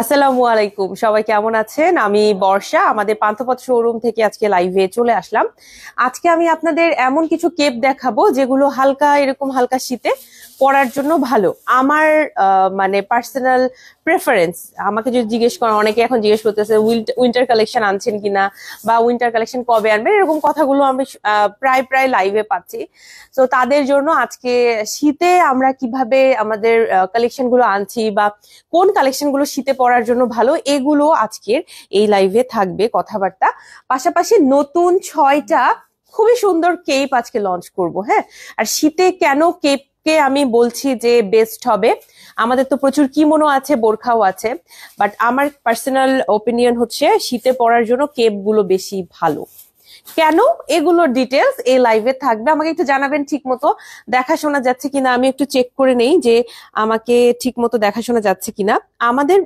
আসসালামু আলাইকুম, সবাই কেমন আছেন? আমি বর্ষা, আমাদের পান্থপথ শোরুম থেকে আজকে লাইভে চলে আসলাম। আজকে আমি আপনাদের এমন কিছু কেপ দেখাবো যেগুলো হালকা এরকম হালকা শীতে পরার জন্য ভালো। আমার মানে পার্সোনাল প্রেফারেন্স, আমাকে যদি জিজ্ঞেস করেন, অনেকে এখন জিজ্ঞেস করতেছে উইন্টার কালেকশন আনছেন কিনা বা উইন্টার কালেকশন কবে আনবেন, এরকম কথাগুলো আমি প্রায় প্রায় লাইভে পাচ্ছি। তো তাদের জন্য আজকে শীতে আমরা কিভাবে আমাদের কালেকশন গুলো আনছি বা কোন কালেকশন গুলো শীতে পরার জন্য ভালো, এগুলো আজকের এই লাইভে থাকবে কথাবার্তা। পাশাপাশি নতুন 6টা খুবই সুন্দর কেপ আজকে লঞ্চ করব। হ্যাঁ, আর শীতে কেন কেপকে আমি বলছি যে বেস্ট হবে, আমাদের তো প্রচুর কিমোনো আছে, বোরখাও আছে, বাট আমার পার্সোনাল ওপিনিয়ন হচ্ছে শীতে পরার জন্য কেপ গুলো বেশি ভালো। কেন, এগুলোর ডিটেলস এই লাইভে থাকবে। আমাকে একটু জানাবেন ঠিক মতো দেখাশোনা যাচ্ছে কিনা, আমি একটু চেক করে নেই যে আমাকে ঠিক মতো দেখাশোনা যাচ্ছে কিনা। আমাদের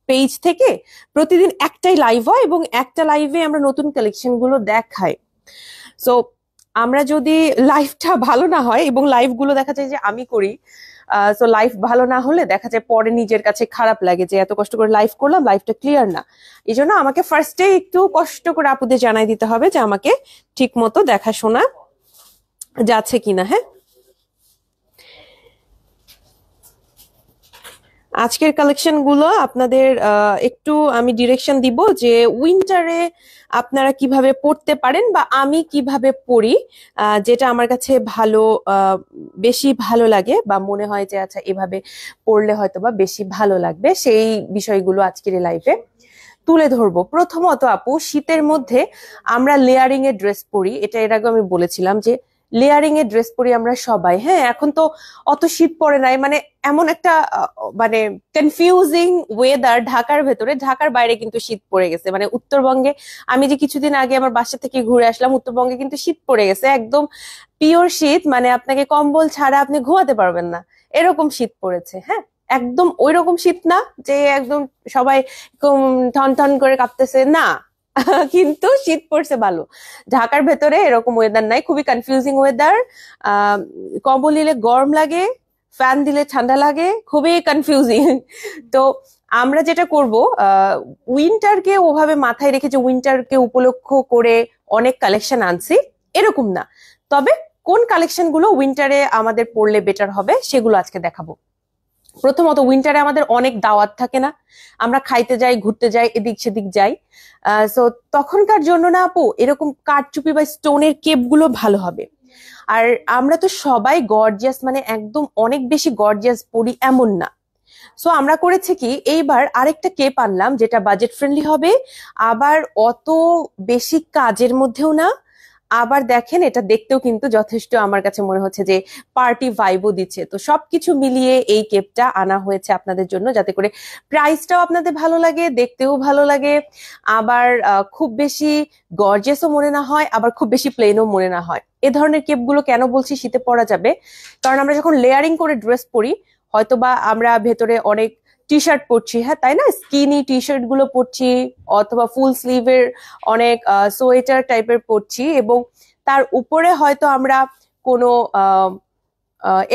পেজ থেকে প্রতিদিন একটাই লাইভ হয় এবং একটা লাইভে আমরা নতুন কালেকশন গুলো দেখাই। সো আমরা যদি লাইভটা ভালো না হয়, এবং লাইভ গুলো দেখা যায় যে আমি করি, সো লাইভ ভালো না হলে দেখা যায় পরে নিজের কাছে খারাপ লাগে যে এত কষ্ট করে লাইভ করলাম, লাইভটা ক্লিয়ার না। এই জন্য আমাকে ফার্স্টে একটু কষ্ট করে আপুদের জানাই দিতে হবে যে আমাকে ঠিক মতো দেখাশোনা যাচ্ছে কিনা। হ্যাঁ, আজকের কালেকশন গুলো আপনাদের একটু আমি ডিরেকশন দিব যে উইন্টারে আপনারা কিভাবে পড়তে পারেন বা আমি কিভাবে পড়ি, যেটা আমার কাছে ভালো, বেশি ভালো লাগে বা মনে হয় যে আচ্ছা এভাবে পড়লে হয়তো বা বেশি ভালো লাগবে, সেই বিষয়গুলো আজকের এই লাইভে তুলে ধরবো। প্রথমত আপু, শীতের মধ্যে আমরা লেয়ারিং এর ড্রেস পরি, এটা এর আগে আমি বলেছিলাম যে লেয়ারিং এর ড্রেস পরি আমরা সবাই। হ্যাঁ, এখন তো অত শীত পড়ে নাই, মানে এমন একটা মানে কনফিউজিং ওয়েদার ঢাকার ভেতরে, ঢাকার বাইরে কিন্তু শীত পড়ে গেছে। মানে উত্তরবঙ্গে, আমি যে কিছুদিন আগে আমার বাসা থেকে ঘুরে আসলাম, উত্তরবঙ্গে কিন্তু শীত পড়ে গেছে, একদম পিওর শীত, মানে আপনাকে কম্বল ছাড়া আপনি ঘুমাতে পারবেন না, এরকম শীত পড়েছে। হ্যাঁ, একদম ওই রকম শীত না যে একদম সবাই ঠন ঠন করে কাঁপতেছে না, কিন্তু শীত পড়ছে ভালো। ঢাকার ভেতরে এরকম ওয়েদার নাই, খুবই কনফিউজিং ওয়েদার। কম্বল নিলে গরম লাগে, ফ্যান দিলে ঠান্ডা লাগে, খুবই কনফিউজিং। তো আমরা যেটা করব, উইন্টারকে ওভাবে মাথায় রেখে যে উইন্টারকে উপলক্ষ করে অনেক কালেকশন আনছি, এরকম না। তবে কোন কালেকশন গুলো উইন্টারে আমাদের পড়লে বেটার হবে সেগুলো আজকে দেখাবো। প্রথমত, উইন্টারে আমাদের অনেক দাওয়াত থাকে না, আমরা খাইতে যাই, ঘুরতে যাই, এদিক সেদিক যাই। সো তখনকার জন্য না আপু, এরকম কারচুপি বা স্টোনের কেপ গুলো ভালো হবে। আর আমরা তো সবাই গর্জিয়াস, মানে একদম অনেক বেশি গর্জিয়াস পরি এমন না। সো আমরা করেছি কি, এইবার আরেকটা কেপ আনলাম যেটা বাজেট ফ্রেন্ডলি হবে, আবার অত বেশি কাজের মধ্যেও না, আবার দেখেন এটা দেখতেও কিন্তু যথেষ্ট আমার কাছে মনে হচ্ছে যে পার্টি ভাইবও দিচ্ছে। তো সবকিছু মিলিয়ে এই কেপটা আনা হয়েছে আপনাদের জন্য, যাতে করে প্রাইসটাও আপনাদের ভালো লাগে, দেখতেও ভালো লাগে, আবার খুব বেশি গর্জিয়াসও মনে না হয়, আবার খুব বেশি প্লেনও মনে না হয়। এ ধরনের কেপগুলো কেন বলছি শীতে পরা যাবে, কারণ আমরা যখন লেয়ারিং করে ড্রেস পরি, হয়তোবা আমরা ভেতরে অনেক টি শার্ট পরছি, হ্যাঁ তাই না, স্কিনি টি শার্ট গুলো পরছি, অথবা ফুল স্লিভের অনেক সোয়েটার টাইপের পরছি, এবং তার উপরে হয়তো আমরা কোনো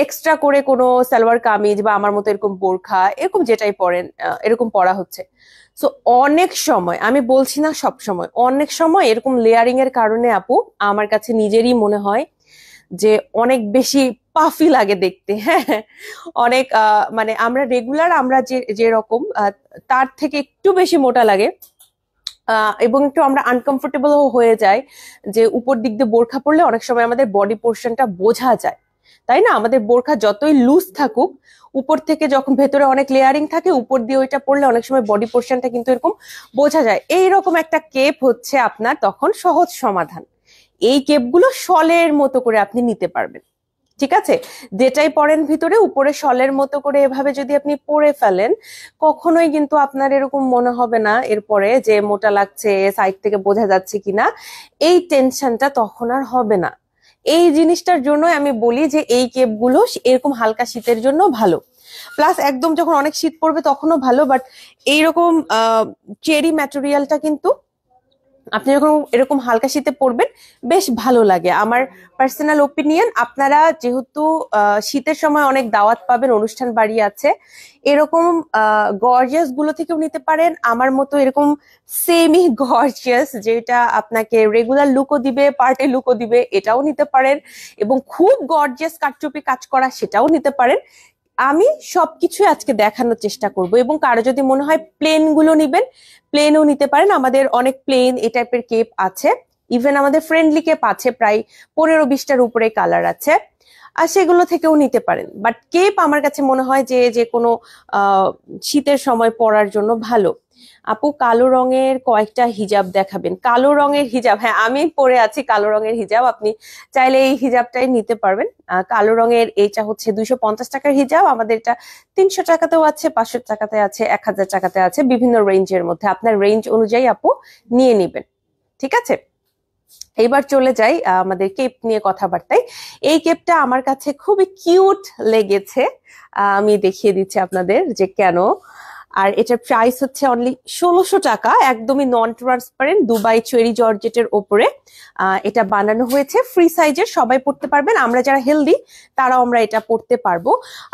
এক্সট্রা করে কোনো সালোয়ার কামিজ বা আমার মতো এরকম বোরখা এরকম যেটাই পরেন, এরকম পরা হচ্ছে। সো অনেক সময়, আমি বলছি না সব সময়, অনেক সময় এরকম লেয়ারিং এর কারণে আপু আমার কাছে নিজেরই মনে হয় যে অনেক বেশি পাফি লাগে দেখতে। হ্যাঁ, অনেক মানে আমরা রেগুলার আমরা যে যেরকম তার থেকে একটু বেশি মোটা লাগে, এবং একটু আমরা আনকমফোর্টেবল হয়ে যায় যে উপর দিক দিয়ে বোরখা পরলে অনেক সময় আমাদের বডি পোর্শনটা বোঝা যায়, তাই না? আমাদের বোরখা যতই লুজ থাকুক, উপর থেকে যখন ভেতরে অনেক লেয়ারিং থাকে, উপর দিয়ে ওইটা পরলে অনেক সময় বডি পোর্শনটা কিন্তু এরকম বোঝা যায়। এইরকম একটা কেপ হচ্ছে আপনার তখন সহজ সমাধান। এই কেপগুলো শলের মতো করে আপনি নিতে পারবেন, ঠিক আছে? যেটাই পরেন ভিতরে, উপরে শলের মতো করে এভাবে যদি আপনি পরে ফেলেন, কখনোই কিন্তু আপনার এরকম মনে হবে না এরপরে যে মোটা লাগছে, সাইড থেকে বোঝা যাচ্ছে কিনা, এই টেনশনটা তখন আর হবে না। এই জিনিসটার জন্য আমি বলি যে এই কেপগুলো এরকম হালকা শীতের জন্য ভালো। প্লাস একদম যখন অনেক শীত পড়বে তখনও ভালো, বাট এইরকম চেরি ম্যাটেরিয়ালটা কিন্তু আপনি যখন এরকম হালকা শীতে পরবেন বেশ ভালো লাগে। আমার পার্সোনাল ওপিনিয়ন, আপনারা যেহেতু শীতের সময় অনেক দাওয়াত পাবেন, অনুষ্ঠান বাড়ি আছে, এরকম গর্জিয়াস গুলো থেকেও নিতে পারেন। আমার মতো এরকম সেমি গর্জিয়াস, যেটা আপনাকে রেগুলার লুকও দিবে, পার্টি লুকও দিবে, এটাও নিতে পারেন। এবং খুব গর্জিয়াস কারচুপি কাজ করা, সেটাও নিতে পারেন। আমি সবকিছু আজকে দেখানোর চেষ্টা করব। এবং কারো যদি মনে হয় প্লেন গুলো নিবেন, প্লেনও নিতে পারেন। আমাদের অনেক প্লেন এই টাইপের কেপ আছে, ইভেন আমাদের ফ্রেন্ডলি কেপ আছে, প্রায় 15-20টার উপরে কালার আছে, আর সেগুলো থেকেও নিতে পারেন। বাট কেপ আমার কাছে মনে হয় যে যে কোনো শীতের সময় পরার জন্য ভালো। আপু, কালো রঙের কয়েকটা হিজাব দেখাবেন। কালো রঙের হিজাব, হ্যাঁ আমি পরে আছি কালো রঙের হিজাব, আপনি চাইলে এই হিজাবটাই নিতে পারবেন। কালো রঙের এইটা হচ্ছে 250 টাকার হিজাব। আমাদের এটা 300 টাকাতেও আছে, 500 টাকাতে আছে, 1000 টাকাতে আছে, বিভিন্ন রেঞ্জের মধ্যে। আপনার রেঞ্জ অনুযায়ী আপু নিয়ে নিবেন, ঠিক আছে? এবার চলে যাই আমাদের কেপ নিয়ে কথাবার্তায়। এই কেপটা আমার কাছে খুবই কিউট লেগেছে, আমি দেখিয়ে দিচ্ছি আপনাদের যে কেন। আর এটার প্রাইস হচ্ছে অনলি 1600 টাকা, একদমই নন ট্রান্সপারেন্ট দুবাই চেরি জর্জেটের ওপরে এটা বানানো হয়েছে। ফ্রি সাইজের, সবাই পড়তে পারবেন, আমরা যারা হেলদি তারাও আমরা এটা পড়তে পারবো।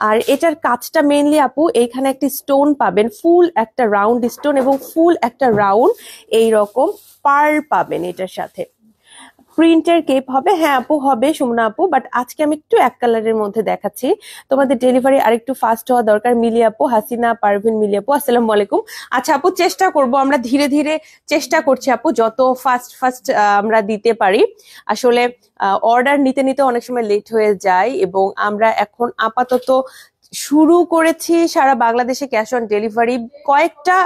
আর এটার কাজটা মেইনলি আপু, এইখানে একটি স্টোন পাবেন, ফুল একটা রাউন্ড স্টোন, এবং ফুল একটা রাউন্ড এইরকম পার্ল পাবেন এটার সাথে। প্রিন্টের কেপ হবে, হ্যাঁ আপু হবে সুমনা আপু, বাট আজকে আমি একটু এক কালারের মধ্যে দেখাচ্ছি। তোমাদের ডেলিভারি আরেকটু ফাস্ট হওয়া দরকার। মিলি আপু, হাসিনা পারভিন মিলি আপু, আসসালামু আলাইকুম। আচ্ছা আপু, চেষ্টা করব, আমরা ধীরে ধীরে চেষ্টা করছি আপু, যত ফাস্ট ফাস্ট আমরা দিতে পারি। আসলে অর্ডার নিতে নিতে অনেক সময় লেট হয়ে যায়, এবং আমরা এখন আপাতত শুরু করেছি সারা বাংলাদেশে ক্যাশ অন ডেলিভারি। কয়েকটা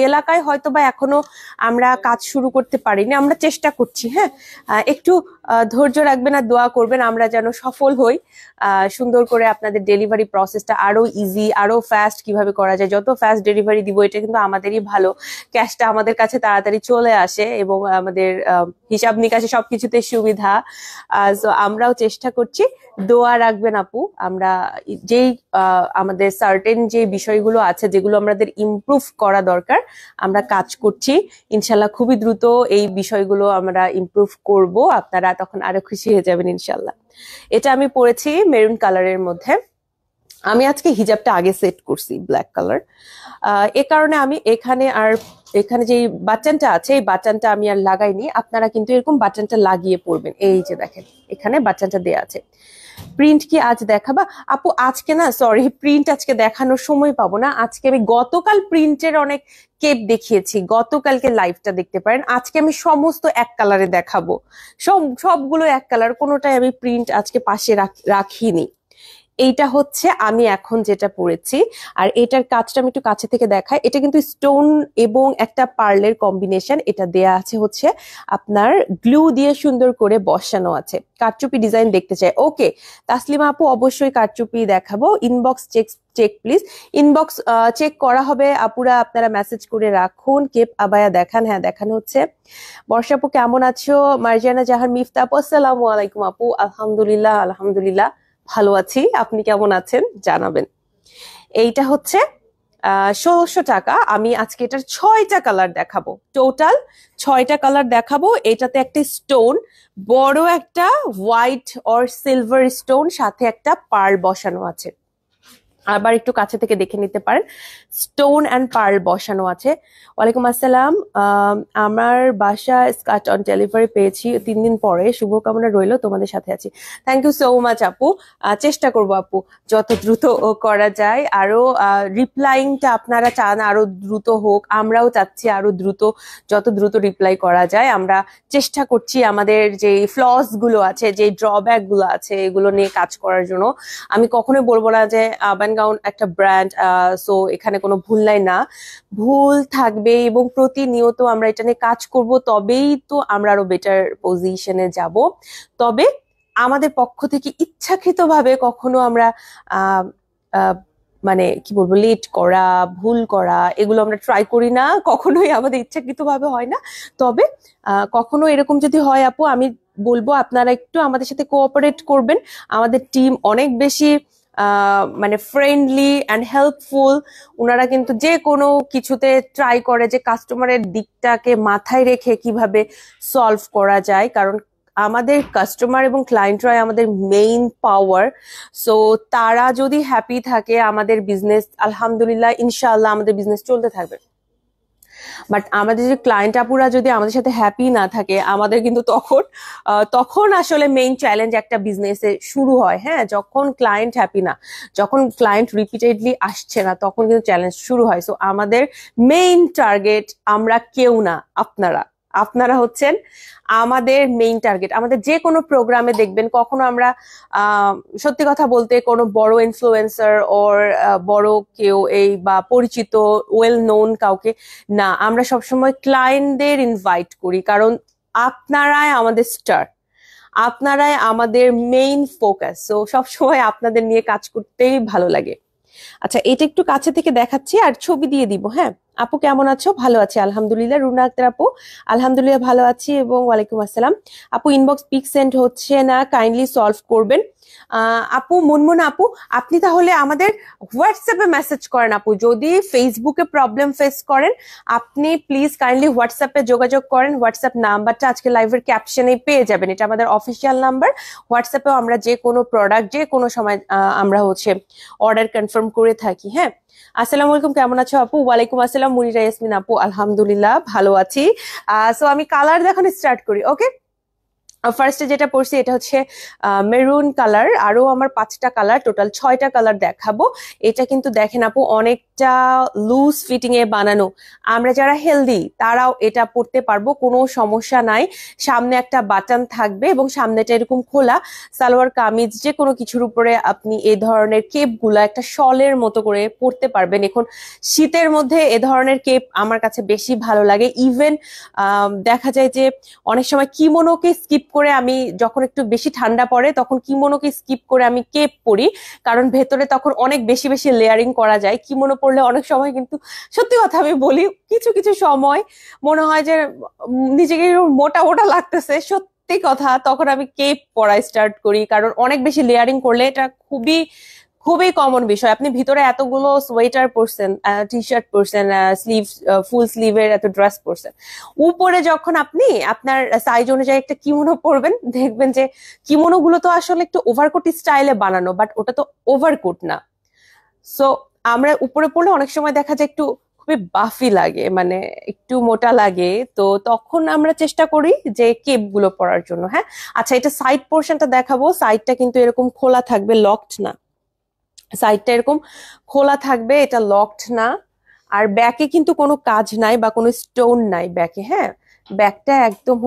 এলাকায় হয়তো বা এখনো আমরা কাজ শুরু করতে পারিনি, আমরা চেষ্টা করছি। হ্যাঁ, একটু ধৈর্য রাখবেন আর দোয়া করবেন আমরা যেন সফল হই। সুন্দর করে আপনাদের ডেলিভারি প্রসেসটা আরো ইজি, আরো ফাস্ট কিভাবে করা যায়, যত ফাস্ট ডেলিভারি দিব এটা কিন্তু আমাদেরই ভালো, ক্যাশটা আমাদের কাছে তাড়াতাড়ি চলে আসে, এবং আমাদের হিসাব নিকাশে সবকিছুতে সুবিধা। তো আমরাও চেষ্টা করছি, দোয়া রাখবেন আপু। আমরা যেই আমাদের সার্টেন যে বিষয়গুলো আছে, যেগুলো আমাদের ইমপ্রুভ করা দরকার, আমরা কাজ করছি। ইনশাল্লাহ খুবই দ্রুত এই বিষয়গুলো আমরা ইমপ্রুভ করব, আপনারা তখন আরো খুশি হয়ে যাবেন ইনশাল্লাহ। এটা আমি পরেছি মেরুন কালারের মধ্যে। আমি আজকে হিজাবটা আগে সেট করছি ব্ল্যাক কালার, এ কারণে আমি এখানে যে বাটনটা আছে, এই বাটনটা আমি আর লাগাইনি। আপনারা কিন্তু এরকম বাটনটা লাগিয়ে পড়বেন। এই যে দেখেন, এখানে বাটনটা দেয়া আছে। প্রিন্ট কি আজ দেখাবা আপু? আজকে না, সরি, প্রিন্ট আজকে দেখানোর সময় পাবো না। আজকে আমি গতকাল প্রিন্টের অনেক কেপ দেখিয়েছি, গতকালকে লাইভটা দেখতে পারেন। আজকে আমি সমস্ত এক কালারে দেখাবো, সবগুলো এক কালার, কোনোটাই আমি প্রিন্ট আজকে পাশে রাখিনি। এইটা হচ্ছে আমি এখন যেটা পরেছি, আর এটার কাজটা আমি একটু কাছে থেকে দেখাই। এটা কিন্তু স্টোন এবং একটা পার্লের কম্বিনেশন, এটা দেয়া আছে হচ্ছে আপনার গ্লু দিয়ে সুন্দর করে বসানো আছে। কারচুপি ডিজাইন দেখতে চাই, ওকে তাসলিমা আপু, অবশ্যই কারচুপি দেখাবো। Inbox check please, inbox check করা হবে আপুরা, আপনারা মেসেজ করে রাখুন। কেপ আবায়া দেখান, হ্যাঁ দেখানো হচ্ছে। বর্ষা আপু কেমন আছো? মার্জিয়ানা জাহার মিফতা আপু, আসসালামু আলাইকুম আপু। আলহামদুলিল্লাহ আলহামদুলিল্লাহ ভালো আছি, আপনি কেমন আছেন জানাবেন। এইটা হচ্ছে 1600 টাকা। আমি আজকে এটার 6টা কালার দেখাবো, টোটাল 6টা কালার দেখাবো। এটাতে একটা স্টোন, বড় একটা হোয়াইট অর সিলভার স্টোন, সাথে একটা পার্ল বসানো আছে। আবার একটু কাছে থেকে দেখে নিতে পারেন, স্টোন অ্যান্ড পার্ল বসানো আছে। ওয়ালাইকুম আসসালাম, আমার বাসা স্কার্ট অন ডেলিভারি পেয়েছি 3 দিন পরে, শুভকামনা রইলো, তোমাদের সাথে আছি। থ্যাংক ইউ সো মাচ আপু, চেষ্টা করবো আপু যত দ্রুত করা যায়। আরো রিপ্লাইংটা আপনারা চান আরো দ্রুত হোক, আমরাও চাচ্ছি আরো দ্রুত, যত দ্রুত রিপ্লাই করা যায় আমরা চেষ্টা করছি। আমাদের যে ফ্লস গুলো আছে, যে ড্রব্যাক গুলো আছে, এগুলো নিয়ে কাজ করার জন্য। আমি কখনোই বলবো না যে গাউন একটা ব্র্যান্ড, সো এখানে কোনো ভুল নাই, না ভুল থাকবে, এবং প্রতিনিয়ত আমরা এটা নিয়ে কাজ করব, তবেই তো আমরা আরো বেটার পজিশনে যাব। তবে আমাদের পক্ষ থেকে ইচ্ছাকৃতভাবে কখনো আমরা মানে কি বলবো, লেট করা, ভুল করা, এগুলো আমরা ট্রাই করি না, কখনোই আমাদের ইচ্ছাকৃতভাবে হয় না। তবে কখনো এরকম যদি হয় আপু, আমি বলবো আপনারা একটু আমাদের সাথে কোঅপারেট করবেন। আমাদের টিম অনেক বেশি মানে ফ্রেন্ডলি অ্যান্ড হেল্পফুল। ওনারা কিন্তু যে কোনো কিছুতে ট্রাই করে যে কাস্টমারের দিকটাকে মাথায় রেখে কিভাবে সলভ করা যায়, কারণ আমাদের কাস্টমার এবং ক্লায়েন্টরাই আমাদের মেইন পাওয়ার। সো তারা যদি হ্যাপি থাকে আমাদের বিজনেস, আলহামদুলিল্লাহ ইনশাআল্লাহ আমাদের বিজনেস চলতে থাকবে। বাট আমাদের যে ক্লায়েন্ট আপুরা যদি আমাদের সাথে হ্যাপি না থাকে, আমাদের কিন্তু তখন আসলে মেইন চ্যালেঞ্জ একটা বিজনেসে শুরু হয়। হ্যাঁ, যখন ক্লায়েন্ট হ্যাপি না, যখন ক্লায়েন্ট রিপিটেডলি আসছে না, তখন কিন্তু চ্যালেঞ্জ শুরু হয়। সো আমাদের মেইন টার্গেট আমরা কেউ না, আপনারা হচ্ছেন আমাদের মেইন টার্গেট। আমাদের যে কোনো প্রোগ্রামে দেখবেন, কখনো আমরা সত্যি কথা বলতে কোনো বড় ইনফ্লুয়েন্সার ওর বড় কেউ এই বা পরিচিত ওয়েল নোন কাউকে না, আমরা সবসময় ক্লায়েন্টদের ইনভাইট করি, কারণ আপনারাই আমাদের স্টার, আপনারাই আমাদের মেইন ফোকাস। সো সবসময় আপনাদের নিয়ে কাজ করতেই ভালো লাগে। আচ্ছা, এটা একটু কাছে থেকে দেখাচ্ছি আর ছবি দিয়ে দিব। হ্যাঁ, আপু কেমন আছো? ভালো আছি আলহামদুলিল্লাহ। রুনা আক্তার আপু, আলহামদুলিল্লাহ ভালো আছি। এবং ওয়ালাইকুম আসসালাম। আপু ইনবক্স পিক সেন্ড হচ্ছে না, কাইন্ডলি সলভ করবেন। আপু মুনমুন আপু, আপনি তাহলে আমাদের হোয়াটসঅ্যাপে মেসেজ করেন। আপু যদি ফেসবুকে প্রবলেম ফেস করেন, আপনি প্লিজ কাইন্ডলি হোয়াটসঅ্যাপে যোগাযোগ করেন। হোয়াটসঅ্যাপ নাম্বারটা আজকে লাইভের ক্যাপশনে পেয়ে যাবেন, এটা আমাদের অফিসিয়াল নাম্বার। হোয়াটসঅ্যাপেও আমরা যে কোনো প্রোডাক্ট যে কোনো সময় আমরা অর্ডার কনফার্ম করে থাকি। হ্যাঁ, আসসালামু আলাইকুম, কেমন আছো আপু? ওয়ালাইকুম আসসালাম মুনিরা ইয়াসমিন আপু, আলহামদুলিল্লাহ ভালো আছি। সো আমি কালার দেখানো স্টার্ট করি। ওকে, ফার্স্টে যেটা পড়ছি এটা হচ্ছে মেরুন কালার। আরো আমার 5টা কালার, টোটাল 6টা কালার দেখাবো। এটা কিন্তু দেখেন আপু অনেকটা লুজ ফিটিং এ বানানো। আমরা যারা হেলদি তারাও এটা পরতে পারবো, কোনো সমস্যা নাই। সামনে একটা বাটন থাকবে এবং সামনেটা এরকম খোলা। সালোয়ার কামিজ যে কোনো কিছুর উপরে আপনি এই ধরনের কেপ গুলা একটা শলের মতো করে পরতে পারবেন। এখন শীতের মধ্যে এ ধরনের কেপ আমার কাছে বেশি ভালো লাগে। ইভেন দেখা যায় যে অনেক সময় কিমোনোকে স্কিপ করে, আমি যখন একটু বেশি ঠান্ডা পড়ে তখন কিমোনোকে স্কিপ করে আমি কেপ পরি, কারণ ভেতরে তখন অনেক বেশি বেশি লেয়ারিং করা যায়। কিমোনো পরলে অনেক সময় কিন্তু, সত্যি কথা আমি বলি, কিছু কিছু সময় মনে হয় যে নিজেকে মোটা মোটা লাগতেছে, সত্যি কথা, তখন আমি কেপ পরা স্টার্ট করি, কারণ অনেক বেশি লেয়ারিং করলে এটা খুবই খুবই কমন বিষয়। আপনি ভিতরে এতগুলো সোয়েটার পরছেন, টি শার্ট পরছেন, স্লিভ ফুল স্লিভের এত ড্রেস পরছেন, উপরে যখন আপনি আপনার সাইজ অনুযায়ী একটা কিমোনো পরবেন, দেখবেন যে কিমোনো গুলো তো আসলে একটু ওভারকোট স্টাইলে বানানো, বাট ওটা তো ওভারকোট না। সো আমরা উপরে পরলে অনেক সময় দেখা যায় একটু খুবই বাফি লাগে, মানে একটু মোটা লাগে। তো তখন আমরা চেষ্টা করি যে কেপ গুলো পরার জন্য। হ্যাঁ, আচ্ছা, এটা সাইড পোর্শনটা দেখাবো। সাইডটা কিন্তু এরকম খোলা থাকবে, লকড না। সাইডটা এরকম খোলা থাকবে, এটা লকড না। আর ব্যাকে কিন্তু কোনো কাজ নাই বা কোনো স্টোন নাই ব্যাকে। হ্যাঁ, ব্যাকটা একদম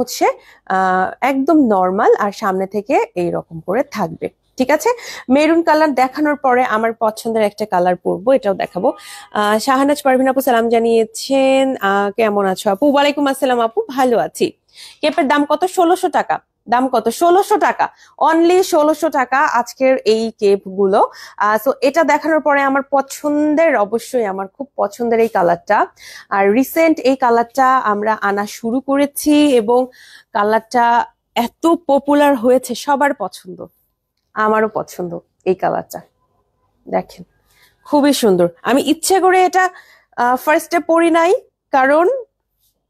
একদম নর্মাল, আর সামনে থেকে এইরকম করে থাকবে। ঠিক আছে, মেরুন কালার দেখানোর পরে আমার পছন্দের একটা কালার পরবো, এটাও দেখাবো। শাহানাজ পারভিন আপু সালাম জানিয়েছেন, কেমন আছো আপু? ওয়ালাইকুম আসসালাম আপু, ভালো আছি। কেপের দাম কত? 1600 টাকা। দাম কত? 1600 টাকা, অনলি 1600 টাকা আজকের এই কেপ গুলো। সো এটা দেখানোর পরে আমার পছন্দের, অবশ্যই আমার খুব পছন্দের এই কালারটা। আর রিসেন্ট এই কালারটা আমরা আনা শুরু করেছি এবং কালারটা এত পপুলার হয়েছে, সবার পছন্দ, আমারও পছন্দ এই কালারটা। দেখেন খুবই সুন্দর। আমি ইচ্ছে করে এটা ফার্স্টে পরি নাই, কারণ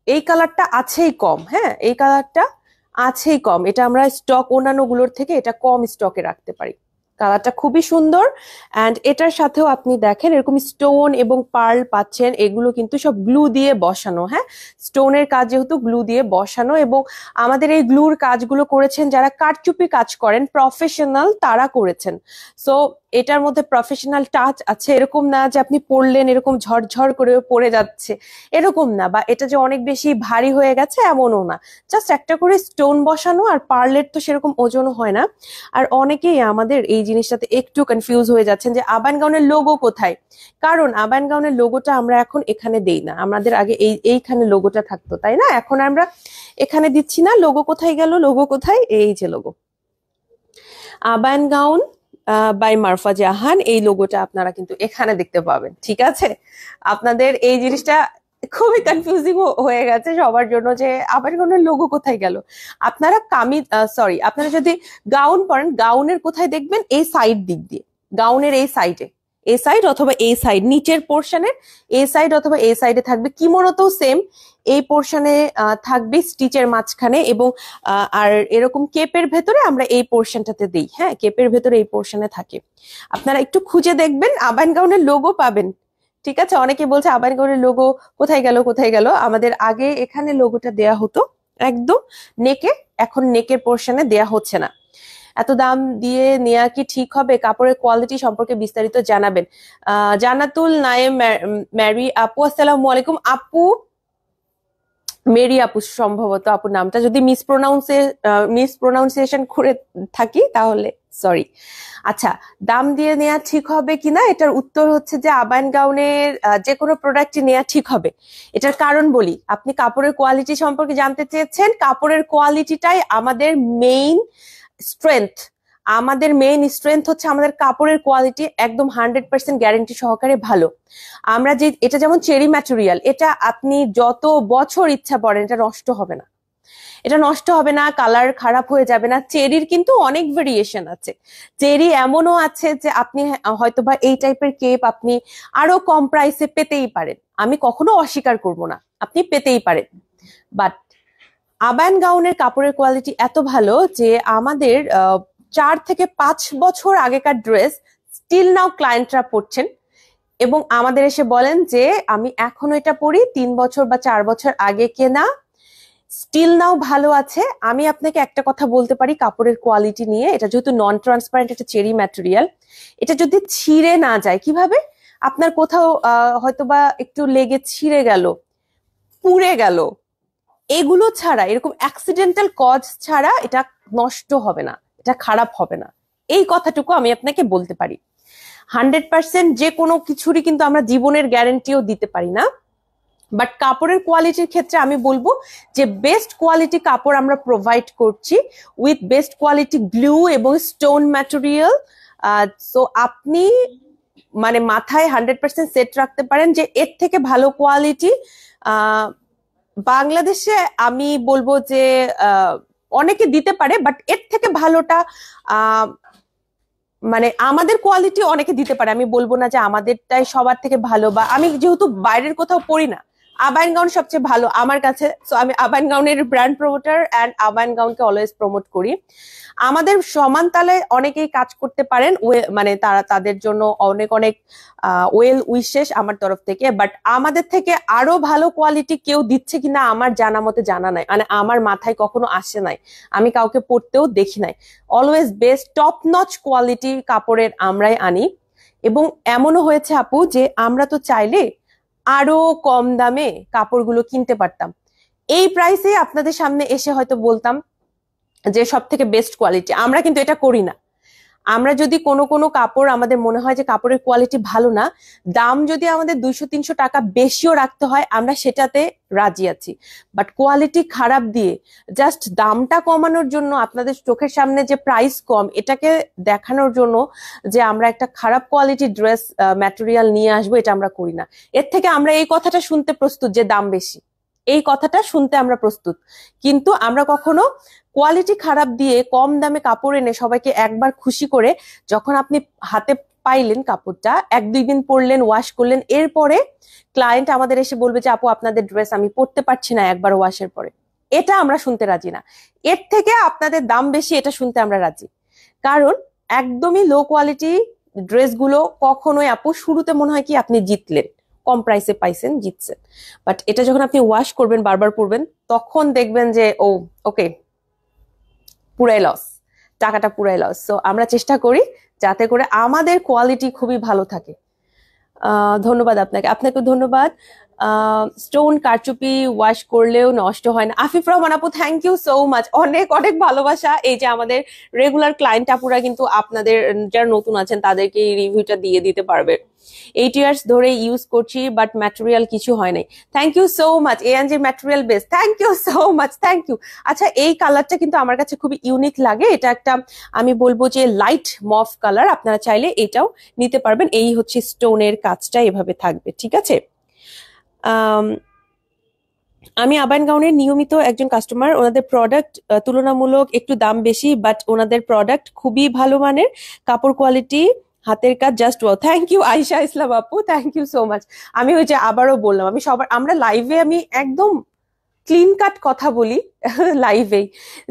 এই কালারটা আছেই কম। হ্যাঁ, এই কালারটা আছেই কম, এটা আমরা স্টক অন্যান্য গুলোর থেকে এটা কম স্টকে রাখতে পারি। কালারটা খুবই সুন্দর। অ্যান্ড এটার সাথেও আপনি দেখেন এরকম স্টোন এবং পার্ল পাচ্ছেন, এগুলো কিন্তু সব গ্লু দিয়ে বসানো। হ্যাঁ, স্টোনের কাজ যেহেতু গ্লু দিয়ে বসানো, এবং আমাদের এই গ্লুর কাজগুলো করেছেন যারা কারচুপি কাজ করেন, প্রফেশনাল, তারা করেছেন। সো এটার মধ্যে প্রফেশনাল টাচ আছে। এরকম না যে আপনি পরলেন এরকম ঝরঝর করে পড়ে যাচ্ছে, এরকম না, বা এটা যে অনেক বেশি ভারী হয়ে গেছে এমনও না। জাস্ট একটা করে স্টোন বসানো, আর পার্লের তো সেরকম ওজনও হয় না। আর অনেকেই আমাদের এই জিনিসটাতে একটু কনফিউজ হয়ে যাচ্ছেন যে আবান গাউনের লোগো কোথায়, কারণ আবান গাউনের লোগোটা আমরা এখন এখানে দেই না। আমাদের আগে এইখানে লোগোটা থাকতো, তাই না? এখন আমরা এখানে দিচ্ছি না। লোগো কোথায় গেল? লোগো কোথায়? এই যে লোগো, আবান গাউন বাই মারফা জাহান, এই লোগোটা আপনারা কিন্তু এখানে দেখতে পাবেন। ঠিক আছে, আপনাদের এই জিনিসটা খুবই কনফিউজিং হয়ে গেছে সবার জন্য যে আবার গাউনের লোগো কোথায় গেল। আপনারা আপনারা যদি গাউন পরেন, গাউনের কোথায় দেখবেন? এই সাইড দিক দিয়ে, গাউনের এই সাইড অথবা এই সাইড, নিচের পোর্শনের এই সাইড অথবা এই সাইডে থাকবে। কিমোনোতেও সেম, এই পোর্শনে থাকবে স্টিচের মাঝখানে, এবং আর এরকম কেপের ভেতরে আমরা এই পোর্শনটাতে দিই। হ্যাঁ, কেপের ভেতরে এই পোর্শনে থাকে। আপনারা একটু খুঁজে দেখবেন, আবাইন গাউনের লোগো পাবেন। ঠিক আছে, অনেকে বলছে আবাইন গাউনের লোগো কোথায় গেল। আমাদের আগে এখানে লোগোটা দেয়া হতো একদম নেকে, এখন নেকের পোর্শনে দেয়া হচ্ছে না। এত দাম দিয়ে নেওয়া কি ঠিক হবে? কাপড়ের কোয়ালিটি সম্পর্কে বিস্তারিত জানাবেন। জান্নাতুল নায়েম ম্যারি আপু, আসসালামু আলাইকুম। আপু মেরি আপু সম্ভবত আপুর নামটা, যদি মিসপ্রোনাউন্সিয়েশন করে থাকি তাহলে সরি। আচ্ছা, দাম দিয়ে নেওয়া ঠিক হবে কিনা, এটার উত্তর হচ্ছে যে আবাইন গাউনের যে কোনো প্রোডাক্টই নেওয়া ঠিক হবে। এটার কারণ বলি, আপনি কাপড়ের কোয়ালিটি সম্পর্কে জানতে চেয়েছেন। কাপড়ের কোয়ালিটিটাই আমাদের মেইন স্ট্রেংথ। হচ্ছে আমাদের কাপড়ের কোয়ালিটি একদম 100% গ্যারেন্টি সহকারে ভালো। আমরা যে এটা যেমন চেরি ম্যাটেরিয়াল, এটা আপনি যত বছর ইচ্ছা পরেন এটা নষ্ট হবে না, কালার খারাপ হয়ে যাবে না। চেরির কিন্তু অনেক ভেরিয়েশন আছে। চেরি এমনও আছে যে আপনি হয়তোবা এই টাইপের কেপ আপনি আরো কম প্রাইসে পেতেই পারেন, আমি কখনো অস্বীকার করব না, আপনি পেতেই পারেন। বাট আবাইন গাউনের কাপড়ের কোয়ালিটি এত ভালো যে আমাদের 4 থেকে 5 বছর আগেকার ড্রেস স্টিল নাও ক্লায়েন্টরা পরছেন, এবং আমাদের এসে বলেন যে আমি এখনো এটা পরি, 3 বছর বা 4 বছর আগে কেনা, স্টিল নাও ভালো আছে। আমি আপনাকে একটা কথা বলতে পারি কাপড়ের কোয়ালিটি নিয়ে, এটা যেহেতু নন ট্রান্সপারেন্ট, এটা চেরি ম্যাটেরিয়াল, এটা যদি ছিঁড়ে না যায়, কিভাবে আপনার কোথাও হয়তোবা একটু লেগে ছিঁড়ে গেল, পুড়ে গেল, এগুলো ছাড়া, এরকম অ্যাক্সিডেন্টাল কজ ছাড়া এটা নষ্ট হবে না, এটা খারাপ হবে না, এই কথাটুকু আমি আপনাকে বলতে পারি। 100% যে কোনো কিছুরই কিন্তু আমরা জীবনের গ্যারান্টিও দিতে পারি না, বাট কাপড়ের কোয়ালিটির ক্ষেত্রে আমি বলবো যে বেস্ট কোয়ালিটি কাপড় আমরা প্রোভাইড করছি উইথ বেস্ট কোয়ালিটি গ্লু এবং স্টোন ম্যাটেরিয়াল। সো আপনি মানে মাথায় 100% সেট রাখতে পারেন যে এর থেকে ভালো কোয়ালিটি বাংলাদেশে আমি বলবো যে অনেকে দিতে পারে, বাট এর থেকে ভালোটা মানে আমাদের কোয়ালিটি অনেকে দিতে পারে। আমি বলবো না যে আমাদেরটাই সবার থেকে ভালো, বা আমি যেহেতু বাইরের কোথাও পড়ি না, আবাইন গাউন সবচেয়ে ভালো আমার কাছে। সো আমি আবাইন গাউনের ব্র্যান্ড প্রমোটার অ্যান্ড আবাইন গাউনকে অলওয়েজ প্রমোট করি। আমাদের সমান তালে অনেকেই কাজ করতে পারেন, মানে তারা তাদের জন্য অনেক অনেক ওয়েল উইশেস আমার তরফ থেকে। বাট আমাদের থেকে আরো ভালো কোয়ালিটি কেউ দিচ্ছে কিনা আমার জানা মতে জানা নাই, মানে আমার মাথায় কখনো আসে নাই, আমি কাউকে পড়তেও দেখি নাই। Always best top notch quality কাপড়ের আমরাই আনি। এবং এমনও হয়েছে আপু যে আমরা তো চাইলে আরো কম দামে কাপড়গুলো কিনতে পারতাম, এই প্রাইসে আপনাদের সামনে এসে হয়তো বলতাম যে সব থেকে বেস্ট কোয়ালিটি। আমরা কিন্তু এটা করি না। আমরা যদি কোনো কাপড় আমাদের মনে হয় যে কাপড়ের কোয়ালিটি ভালো না, দাম যদি আমাদের 200-300 টাকা বেশিও রাখতে হয়, আমরা সেটাতে রাজি আছি। বাট কোয়ালিটি খারাপ দিয়ে জাস্ট দামটা কমানোর জন্য, আপনাদের চোখের সামনে যে প্রাইস কম এটাকে দেখানোর জন্য যে আমরা একটা খারাপ কোয়ালিটি ড্রেস ম্যাটেরিয়াল নিয়ে আসবো, এটা আমরা করি না। এর থেকে আমরা এই কথাটা শুনতে প্রস্তুত যে দাম বেশি, এই কথাটা শুনতে আমরা প্রস্তুত, কিন্তু আমরা কখনো কোয়ালিটি খারাপ দিয়ে কম দামে কাপড় এনে সবাইকে একবার খুশি করে, যখন আপনি হাতে পাইলেন কাপড়টা, 1-2 দিন পরলেন, ওয়াশ করলেন, এরপরে ক্লায়েন্ট আমাদের এসে বলবে যে আপু আপনাদের ড্রেস আমি পরতে পারছি না একবার ওয়াশের পরে, এটা আমরা শুনতে রাজি না। এর থেকে আপনাদের দাম বেশি এটা শুনতে আমরা রাজি, কারণ একদমই লো কোয়ালিটি ড্রেসগুলো কখনোই আপু শুরুতে মনে হয় কি আপনি জিতলেন, কম প্রাইসে পাইছেন, জিতছেন, বাট এটা যখন আপনি ওয়াশ করবেন, বারবার পরবেন, তখন দেখবেন যে ও ওকে পুরাই লস, টাকাটা পুরাই লস। সো আমরা চেষ্টা করি যাতে করে আমাদের কোয়ালিটি খুবই ভালো থাকে। ধন্যবাদ আপনাকে ধন্যবাদ। স্টোন কারচুপি ওয়াশ করলেও নষ্ট হয় না, আফিফ রহমান আপু থ্যাংক ইউ সো মাচ, অনেক অনেক ভালোবাসা। এই যে আমাদের রেগুলার ক্লায়েন্ট আপুরা কিন্তু আপনাদের যারা নতুন আছেন তাদেরকে এই রিভিউটা দিয়ে দিতে পারবে। 8 ইয়ার্স ধরে ইউজ করছি বাট ম্যাটেরিয়াল কিছু হয় নাই। Thank you so much, ANG material base, thank you so much, thank you. আচ্ছা, এই কালারটা কিন্তু আমার কাছে খুবই ইউনিক লাগে, এটা একটা আমি বলবো যে লাইট মফ কালার, আপনারা চাইলে এটাও নিতে পারবেন। এই হচ্ছে স্টোনের কাজটা এভাবে থাকবে, ঠিক আছে। আমি আবাইন গাউনের নিয়মিত একজন কাস্টমার, ওনাদের প্রোডাক্ট তুলনামূলক একটু দাম বেশি, বাট ওনাদের প্রোডাক্ট খুবই ভালো মানের, কাপড় কোয়ালিটি হাতের কাজ just wow. Thank you Ayesha Islam আপু, থ্যাংক ইউ সো মাচ। আমি ওই যে আবারও বললাম, আমি সবার, আমরা লাইভে আমি একদম ক্লিন কাট কথা বলি লাইভেই,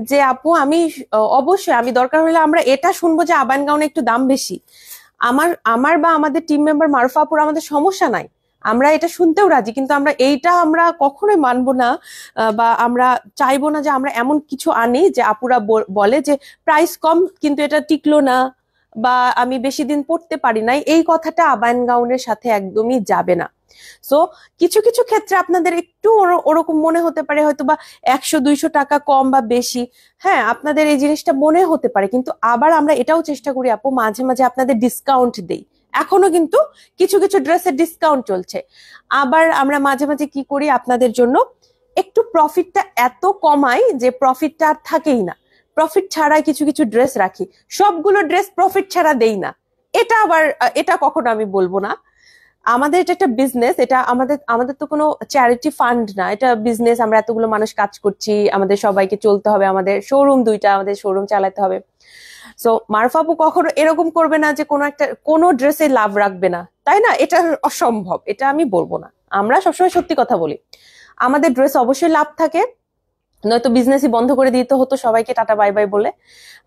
যে আপু আমি অবশ্যই, আমি দরকার হলে আমরা এটা শুনবো যে আবাহন গাউনে একটু দাম বেশি। আমার আমার বা আমাদের টিম মেম্বার মারুফা আপুর আমাদের সমস্যা নাই, আমরা এটা শুনতেও রাজি, কিন্তু আমরা কখনোই মানবো না, বা আমরা চাইবো না যে আমরা এমন কিছু আনি যে আপুরা বলে যে প্রাইস কম কিন্তু এটা টিকলো না, বা আমি বেশি দিন পড়তে পারি নাই, এই কথাটা আবাহন গাউনের সাথে একদমই যাবে না। সো কিছু কিছু ক্ষেত্রে আপনাদের একটু ওরকম মনে হতে পারে, হয়তো বা 100-200 টাকা কম বা বেশি, হ্যাঁ আপনাদের এই জিনিসটা মনে হতে পারে, কিন্তু আবার আমরা এটাও চেষ্টা করি আপু মাঝে মাঝে আপনাদের ডিসকাউন্ট দেই। এখনো কিন্তু কিছু কিছু ড্রেসের ডিসকাউন্ট চলছে। আবার আমরা মাঝে মাঝে কি করি, আপনাদের জন্য একটু প্রফিটটা এত কমাই যে প্রফিটটা আর থাকেই না, প্রফিট ছাড়াই কিছু কিছু ড্রেস রাখি, সবগুলো ড্রেস প্রফিট ছাড়া দেই না। এটা আবার এটা কখনো আমি বলবো না। আমাদের এটা একটা বিজনেস, এটা আমাদের আমাদের তো কোনো চ্যারিটি ফান্ড না, এটা বিজনেস। আমরা এতগুলো মানুষ কাজ করছি, আমাদের সবাইকে চলতে হবে, আমাদের শোরুম দুইটা, আমাদের শোরুম চালাতে হবে। সো মারুফা আপু কখনো এরকম করবে না যে কোনো ড্রেসে লাভ রাখবে না, তাই না? এটা অসম্ভব, এটা আমি বলবো না। আমরা সবসময় সত্যি কথা বলি, আমাদের ড্রেস অবশ্যই লাভ থাকে, নয়তো বিজনেসই বন্ধ করে দিতে হতো সবাইকে টাটা বাই বাই বলে।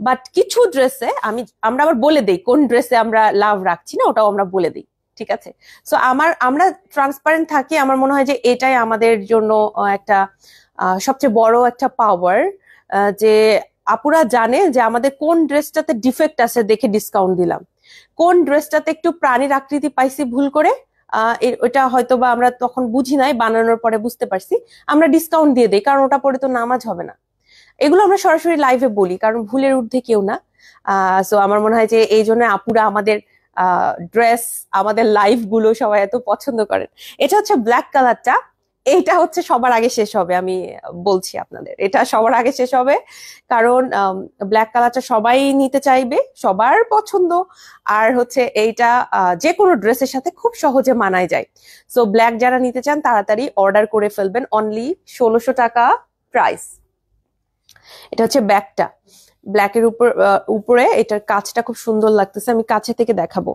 বাট কিছু ড্রেসে আমরা আবার বলে দিই কোন ড্রেসে আমরা লাভ রাখছি না, ওটাও আমরা বলে দিই, ঠিক আছে? সো আমরা ট্রান্সপারেন্ট থাকি, আমার মনে হয় যে এটাই আমাদের জন্য একটা সবচেয়ে বড় একটা পাওয়ার, যে আপুরা জানে যে আমাদের কোন ড্রেসটাতে ডিফেক্ট আছে দেখে ডিসকাউন্ট দিলাম, কোন ড্রেসটাতে একটু প্রাণীর আকৃতি পাইছি ভুল করে, ওটা হয়তো বা আমরা তখন বুঝি নাই, বানানোর পরে বুঝতে পারছি, আমরা ডিসকাউন্ট দিয়ে দিই, কারণ ওটা পরে তো নামাজ হবে না। এগুলো আমরা সরাসরি লাইভে বলি, কারণ ভুলের ঊর্ধ্বে কেউ না। সো আমার মনে হয় যে এই জন্য আপুরা আমাদের ড্রেস, আমাদের লাইভ গুলো সবাই এত পছন্দ করেন। এটা হচ্ছে ব্ল্যাক কালারটা, এইটা হচ্ছে সবার আগে শেষ হবে, আমি বলছি আপনাদের, এটা সবার আগে শেষ হবে, কারণ ব্ল্যাক কালারটা সবাই নিতে চাইবে, সবার পছন্দ। আর হচ্ছে এইটা যে কোনো ড্রেসের সাথে খুব সহজে মানায় যায়। সো ব্ল্যাক যারা নিতে চান তাড়াতাড়ি অর্ডার করে ফেলবেন, অনলি 1600 টাকা প্রাইস। এটা হচ্ছে ব্যাগটা, ব্ল্যাকের উপরে এটার কাজটা খুব সুন্দর লাগতেছে, আমি কাছে থেকে দেখাবো।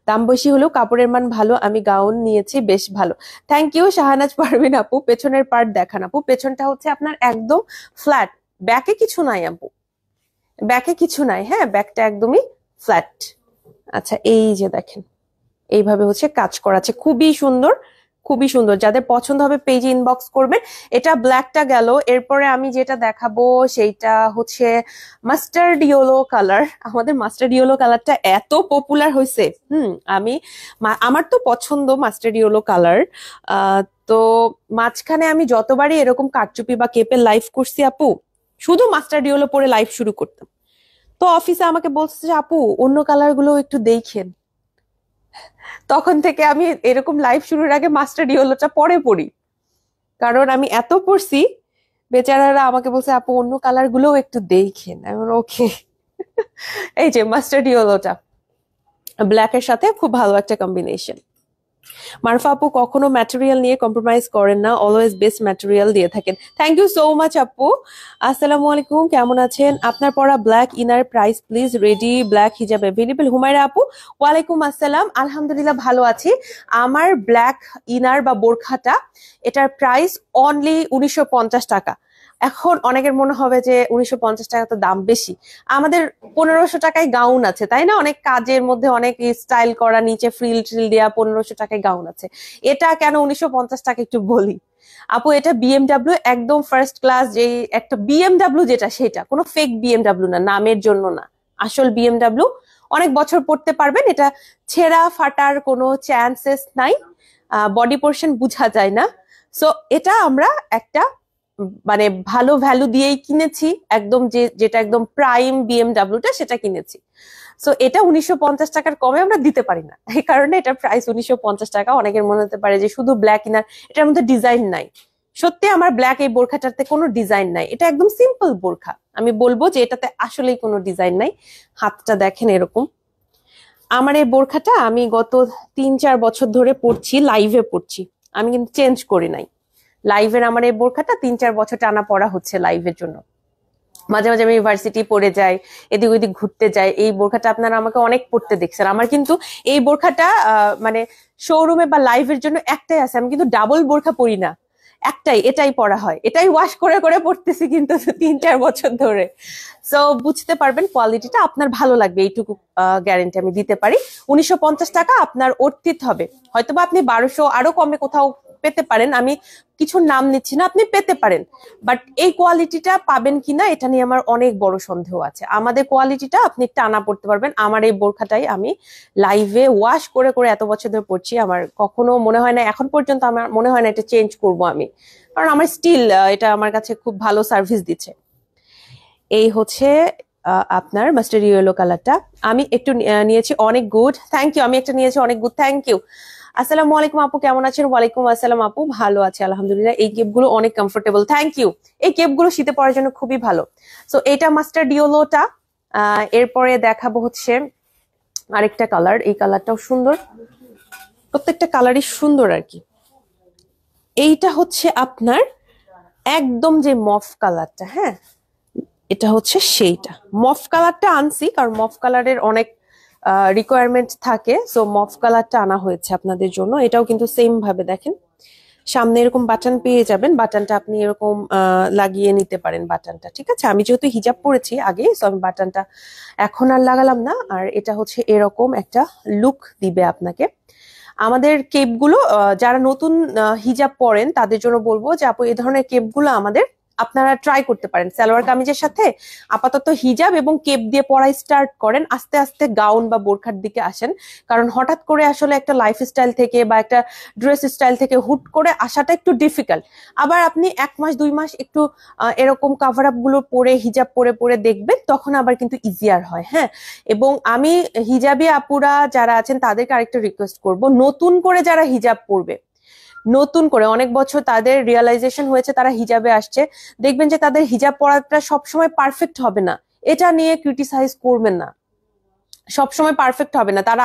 দাম বেশি হলেও কাপড়ের মান ভালো, আমি গাউন নিয়েছি বেশ ভালো। থ্যাংক ইউ শাহানাজ পারভিন আপু। পেছনের পার্ট দেখান আপু, পেছনটা হচ্ছে আপনার একদম ফ্ল্যাট, ব্যাকে কিছু নাই আপু, ব্যাকে কিছু নাই, হ্যাঁ ব্যাকটা একদমই ফ্ল্যাট। আচ্ছা এই যে দেখেন, এইভাবে হচ্ছে কাজ করা আছে, খুবই সুন্দর, খুবই সুন্দর। যাদের পছন্দ হবে পেজে ইনবক্স করবেন। এটা ব্ল্যাকটা গেল, এরপরে আমি যেটা দেখাবো সেইটা হচ্ছে মাস্টার্ড ইয়েলো কালার। আমাদের মাস্টার্ড ইয়েলো কালারটা এত পপুলার হয়েছে, আমার তো পছন্দ মাস্টার্ড ইয়েলো কালার। তো মাঝখানে আমি যতবারই এরকম কারচুপি বা কেপের লাইভ করছি আপু, শুধু মাস্টার্ড ইয়েলো পরে লাইভ শুরু করতাম, তো অফিসে আমাকে বলছে যে আপু অন্য কালার গুলো একটু দেখেন। তখন থেকে আমি এরকম লাইভ শুরুর আগে মাস্টার্ড ইয়েলোটা পরে পড়ি, কারণ আমি এত পড়ছি, বেচারারা আমাকে বলছে আপু অন্য কালার গুলোও একটু দেখেন। আমি ওকে। এই যে মাস্টার্ড ইয়েলোটা ব্ল্যাকের সাথে খুব ভালো একটা কম্বিনেশন। মারুফা আপু কখনো ম্যাটেরিয়াল নিয়ে কম্প্রোমাইজ করেন না, অলওয়েজ বেস্ট ম্যাটেরিয়াল দিয়ে থাকেন। থ্যাংক ইউ সো মাচ আপু। আসসালামু আলাইকুম, কেমন আছেন? আপনার পরা black inner price please. Ready black হিজাব অ্যাভেলেবল। হুমায়রা আপু ওয়ালাইকুম আসসালাম, আলহামদুলিল্লাহ ভালো আছি। আমার ব্ল্যাক ইনার বা বোরখাটা, এটার প্রাইস অনলি 1950 টাকা। এখন অনেকের মনে হবে যে 1950 টাকা তো দাম বেশি, আমাদের 1500 টাকায় গাউন আছে, তাই না? অনেক কাজের মধ্যে অনেক স্টাইল করা, নিচে ফ্রিল ট্রিল দেওয়া, 1500 টাকায় গাউন আছে। এটা কেন 1950 টাকা একটু বলি আপু। এটা বিএমডাব্লিউ একদম ফার্স্ট ক্লাস, যে একটা বিএমডাব্লিউ যেটা, সেটা কোনো ফেক বিএমডাব্লিউ না, নামের জন্য না, আসল বিএমডাব্লিউ। অনেক বছর পড়তে পারবেন, এটা ছেঁড়া ফাটার কোনো চান্সেস নাই, বডি পোর্শন বোঝা যায় না। সো এটা আমরা একটা মানে ভালো ভ্যালু দিয়েই কিনেছি, একদম যেটা একদম প্রাইম বিএমডাব্লিউটা সেটা কিনেছি। সো এটা 1950 টাকার কমে আমরা দিতে পারি না, এই কারণে এটা প্রাইস 1950 টাকা। অনেকের মনে হতে পারে যে শুধু ব্ল্যাক ইনার, এটার মধ্যে ডিজাইন নাই। সত্যি আমার ব্ল্যাক এই বোরখাটাতে কোনো ডিজাইন নাই, এটা একদম সিম্পল বোরখা। আমি বলবো যে এটাতে আসলেই কোনো ডিজাইন নাই। হাতটা দেখেন এরকম। আমার এই বোরখাটা আমি গত 3-4 বছর ধরে পরছি, লাইভে পরছি, আমি কিন্তু চেঞ্জ করি নাই। লাইভের আমার এই বোরখাটা 3-4 বছর টানা পরা হচ্ছে লাইভের জন্য। মাঝে মাঝে আমি ইউনিভার্সিটি পড়ে যাই, এদিক ওইদিক ঘুরতে যাই। এই বোরখাটা আপনারা আমাকে অনেক পড়তে দেখছেন। আমার কিন্তু এই বোরখাটা মানে শোরুমে বা লাইভের জন্য একটাই আছে, আমি কিন্তু ডাবল বোরখা পরি না, একটাই, এটাই পরা হয়, এটাই ওয়াশ করে করে পড়তেছি কিন্তু 3-4 বছর ধরে। সো বুঝতে পারবেন কোয়ালিটিটা আপনার ভালো লাগবে, এইটুকু গ্যারেন্টি আমি দিতে পারি। 1950 টাকা আপনার অর্থিত হবে। হয়তোবা আপনি 1200 আরো কমে কোথাও পেতে পারেন, আমি কিছু নাম নিচ্ছি না, আপনি পেতে পারেন, বাট এই কোয়ালিটিটা পাবেন কিনা এটা নিয়ে আমার অনেক বড় সন্দেহ আছে। আমাদের কোয়ালিটিটা আপনি টানা পড়তে পারবেন। আমার এই বোরখাটাই আমি লাইভে ওয়াশ করে করে এত বছর ধরে পড়ছি, আমার কখনো মনে হয় না, এখন পর্যন্ত আমার মনে হয় না এটা চেঞ্জ করব আমি, কারণ আমার স্টিল এটা আমার কাছে খুব ভালো সার্ভিস দিচ্ছে। এই হচ্ছে আপনার মাস্টার্ড ইয়েলো কালারটা। আমি একটু নিয়েছি, অনেক গুড, থ্যাংক ইউ। আমি একটা নিয়েছি, অনেক গুড, থ্যাংক ইউ। আসসালামু আলাইকুম আপু, কেমন আছেন? ওয়ালাইকুম আসসালাম আপু, ভালো আছে আলহামদুলিল্লাহ। এই কেপগুলো অনেক কমফোর্টেবল, থ্যাংক ইউ। এই কেপগুলো শীতে পরার জন্য খুবই ভালো। সো এটা মাস্টার্ড ইয়েলোটা। এরপরে দেখাবো হচ্ছে আরেকটা কালার, এই কালারটাও সুন্দর, প্রত্যেকটা কালারই সুন্দর আর কি। এইটা হচ্ছে আপনার একদম যে মফ কালারটা, হ্যাঁ এটা হচ্ছে সেইটা। মফ কালারটা আনছি কারণ মফ কালারের অনেক রিকোয়ারমেন্ট থাকে, সো মফ কালারটা আনা হয়েছে আপনাদের জন্য। এটাও কিন্তু সেম ভাবে দেখেন, সামনে এরকম বাটন পেয়ে যাবেন, বাটনটা আপনি এরকম লাগিয়ে নিতে পারেন বাটনটা, ঠিক আছে। আমি যেহেতু হিজাব পরেছি আগে, সো আমি বাটনটা এখন আর লাগালাম না। আর এটা হচ্ছে এরকম একটা লুক দিবে আপনাকে। আমাদের কেপগুলো যারা নতুন হিজাব পরেন তাদের জন্য বলবো যে আপু এই ধরনের কেপগুলো আমাদের আপনারা ট্রাই করতে পারেন। সালোয়ার কামিজের সাথে আপাতত হিজাব এবং কেপ দিয়ে পড়াই স্টার্ট করেন, আস্তে আস্তে গাউন বা বোরখার দিকে আসেন। কারণ হঠাৎ করে আসলে একটা লাইফস্টাইল থেকে বা একটা ড্রেস স্টাইল থেকে হুট করে আসাটা একটু ডিফিকাল্ট। আবার আপনি 1 মাস 2 মাস একটু এরকম কাভার আপ গুলো পরে হিজাব পরে পরে দেখবেন, তখন আবার কিন্তু ইজিয়ার হয়। হ্যাঁ, এবং আমি হিজাবি আপুরা যারা আছেন তাদেরকে আরেকটা রিকোয়েস্ট করব, নতুন করে যারা হিজাব পরবে, নতুন করে অনেক বছর তাদের রিয়েলাইজেশন হয়েছে তারা হিজাবে আসছে, দেখবেন যে তাদের হিজাব পরাটা সবসময় পারফেক্ট হবে না, এটা নিয়ে ক্রিটিসাইজ করবেন না। সবসময় পারফেক্ট হবে না, তারা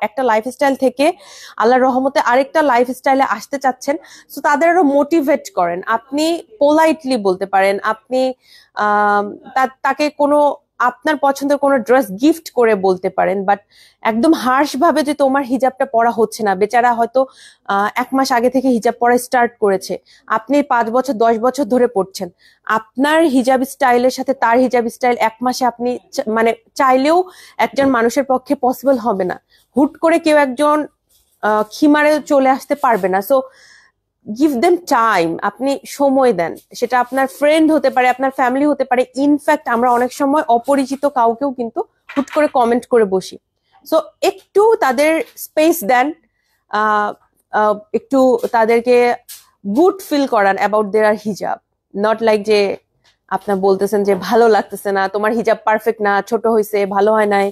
একটা লাইফস্টাইল থেকে আল্লাহর রহমতে আরেকটা লাইফস্টাইলে আসতে চাচ্ছেন। সো তাদের আরো মোটিভেট করেন, আপনি পোলাইটলি বলতে পারেন, আপনি তাকে কোনো আপনার পছন্দের কোনো ড্রেস গিফট করে বলতে পারেন, বাট একদম হার্শ ভাবে যে তোমার হিজাবটা পরা হচ্ছে না, বেচারা হয়তো 1 মাস আগে থেকে হিজাব পরা স্টার্ট করেছে, আপনি 5 বছর 10 বছর ধরে পড়ছেন, আপনার হিজাব স্টাইলের সাথে তার হিজাব স্টাইল 1 মাসে আপনি মানে চাইলেও একজন মানুষের পক্ষে পসিবল হবে না। হুট করে কেউ একজন খিমারে চলে আসতে পারবে না। সো গিভ দেম টাইম, আপনি সময় দেন। সেটা আপনার ফ্রেন্ড হতে পারে, আপনার ফ্যামিলি হতে পারে, ইনফ্যাক্ট আমরা অনেক সময় অপরিচিত কাউকেও কিন্তু হুট করে কমেন্ট করে বসি। সো একটু তাদের স্পেস দেন, একটু তাদেরকে গুড ফিল করান অ্যাবাউট দেয়ার হিজাব। নট লাইক যে আপনার বলতেছেন যে ভালো লাগতেছে না, তোমার হিজাব পারফেক্ট না, ছোট হয়েছে, ভালো হয় নাই।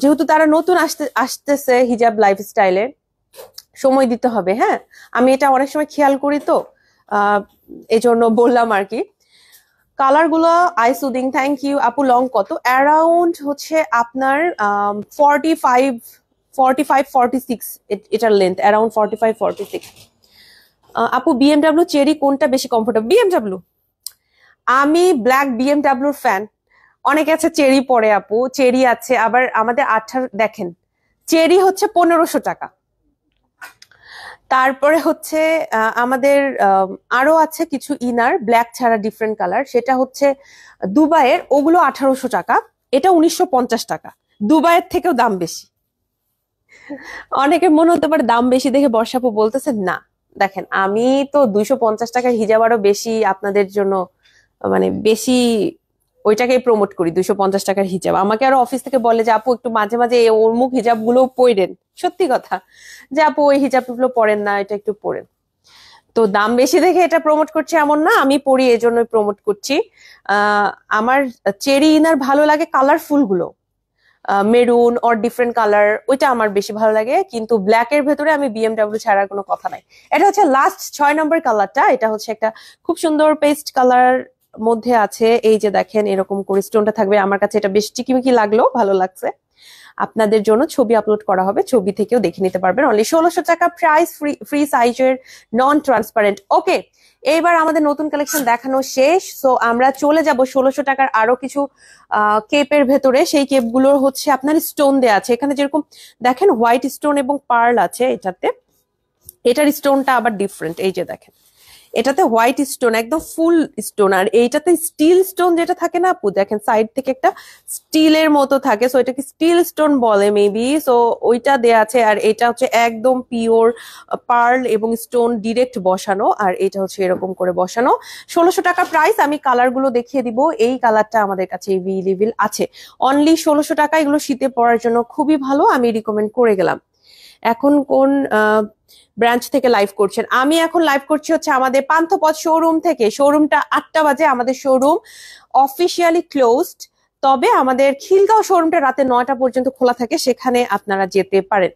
যেহেতু তারা নতুন আসতেছে হিজাব লাইফস্টাইলে, সময় দিতে হবে। হ্যাঁ, আমি এটা অনেক সময় খেয়াল করি, তো এই জন্য বললাম আর কি। কালার গুলো আই সুদিং, থ্যাংক ইউ আপু। লং কত? অ্যারাউন্ড হচ্ছে আপনার 45-46 এটার লেন্থ, অ্যারাউন্ড 45-46। আপু বিএমডাব্লিউ চেরি কোনটা বেশি কমফোর্টেবল? বিএমডাব্লিউ, আমি ব্ল্যাক বিএমডাব্লিউর ফ্যান। অনেকে আছে চেরি পরে আপু, চেরি আছে, আবার আমাদের 18 দেখেন, চেরি হচ্ছে 1500 টাকা। তারপরে হচ্ছে আমাদের আরো আছে কিছু ইনার ব্ল্যাক ছাড়া ডিফারেন্ট কালার, সেটা হচ্ছে দুবাইয়ের, ওগুলো 1800 টাকা, এটা 1950 টাকা। দুবাইয়ের থেকেও দাম বেশি। অনেকের মনে হতে পারে দাম বেশি দেখে বর্ষাপু বলতেছে, না দেখেন আমি তো 250 টাকার হিজাব আরো বেশি আপনাদের জন্য মানে বেশি ওইটাকেই প্রমোট করি। 250 টাকার হিজাব আমাকে আরো অফিস থেকে বলে যে আপু একটু মাঝে মাঝে এই অমুক হিজাব গুলো পরেন, সত্যি কথা যে আপু ওই হিজাব গুলো পরেন না, এটা একটু পরেন। তো দাম বেশি দেখে এটা প্রমোট করছি এমন না, আমি পরি এই জন্যই প্রমোট করছি। আমার চেরি ইনার ভালো লাগে কালারফুল গুলো, মেরুন অর ডিফারেন্ট কালার, ওইটা আমার বেশি ভালো লাগে। কিন্তু ব্ল্যাক এর ভেতরে আমি বিএমডাব্লিউ ছাড়ার কোনো কথা নাই। এটা হচ্ছে লাস্ট 6 নম্বর কালারটা, এটা হচ্ছে একটা খুব সুন্দর পেস্ট কালার মধ্যে আছে। এই যে দেখেন এরকম করে স্টোনটা থাকবে, আমার কাছে এটা বেশ চিকিমিকি লাগলো, ভালো লাগছে। আপনাদের জন্য ছবি আপলোড করা হবে, ছবি থেকেও দেখে নিতে পারবেন। অনলি 1600 টাকা প্রাইস, ফ্রি সাইজের, নন ট্রান্সপারেন্ট। ওকে, এইবার আমাদের নতুন কালেকশন দেখানো শেষ। সো আমরা চলে যাব 1600 টাকার আরো কিছু কেপের ভেতরে। সেই কেপগুলোর হচ্ছে আপনার স্টোন দেয়া আছে এখানে, যেরকম দেখেন হোয়াইট স্টোন এবং পার্ল আছে এটাতে। এটার স্টোনটা আবার ডিফারেন্ট, এই যে দেখেন এটাতে হোয়াইট স্টোন একদম ফুল স্টোন, আর এইটাতে স্টিল স্টোন যেটা থাকে না আপু, দেখেন সাইড থেকে একটা স্টিলের মতো থাকে, সো এটাকে স্টিল স্টোন বলে মেবি, সো ওইটা দেয়া আছে। আর এটা হচ্ছে একদম পিওর পার্ল এবং স্টোন ডিরেক্ট বসানো, আর এটা হচ্ছে এরকম করে বসানো। 1600 টাকা প্রাইস। আমি কালার গুলো দেখিয়ে দিব। এই কালারটা আমাদের কাছে এভেলেবেল আছে, অনলি 1600 টাকা। এগুলো শীতে পরার জন্য খুবই ভালো, আমি রিকমেন্ড করে গেলাম। এখন কোন ব্রাঞ্চ থেকে লাইভ করছেন? আমি এখন লাইভ করছি হচ্ছে আমাদের পান্থপথ শোরুম থেকে। শোরুমটা 8টা বাজে, আমাদের শোরুম অফিসিয়ালি ক্লোজড, তবে আমাদের খিলগাঁও শোরুমটা রাতে 9টা পর্যন্ত খোলা থাকে, সেখানে আপনারা যেতে পারেন।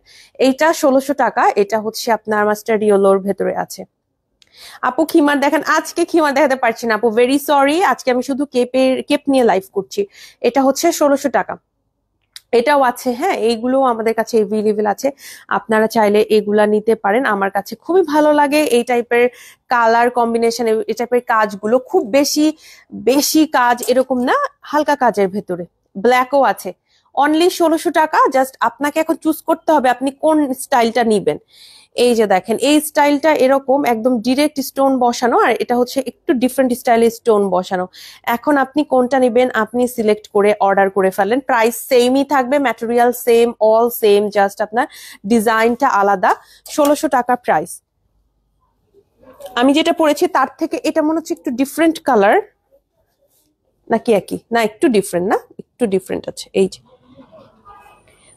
এইটা 1600 টাকা, এটা হচ্ছে আপনার মাস্টার্ড ইয়েলোর ভেতরে আছে। আপু খিমার দেখেন, আজকে খিমার দেখাতে পারছি না আপু, ভেরি সরি, আজকে আমি শুধু কেপ নিয়ে লাইভ করছি। এটা হচ্ছে 1600 টাকা। এটাও আছে, হ্যাঁ, এইগুলো আমাদের কাছে এভেলেবেল আছে, আপনারা চাইলে এগুলা নিতে পারেন। আমার কাছে খুবই ভালো লাগে এই টাইপের কালার কম্বিনেশন, এই টাইপের কাজগুলো। খুব বেশি বেশি কাজ এরকম না, হালকা কাজের ভেতরে। ব্ল্যাকও আছে, অনলি 1600 টাকা। জাস্ট আপনাকে এখন চুজ করতে হবে আপনি কোন স্টাইলটা নিবেন। এই যে দেখেন এই স্টাইলটা এরকম একদম ডিরেক্ট স্টোন বসানো, আর এটা হচ্ছে একটু ডিফারেন্ট স্টাইলে স্টোন বসানো। এখন আপনি কোনটা নেবেন আপনি সিলেক্ট করে অর্ডার করে ফেলেন। প্রাইস সেমই থাকবে, material same, all same, just আপনার ডিজাইনটা আলাদা। 1600 টাকা প্রাইস। আমি যেটা পরেছি তার থেকে এটা মনে হচ্ছে একটু ডিফারেন্ট কালার, নাকি একই? না, একটু ডিফারেন্ট, না একটু ডিফারেন্ট আছে। এই যে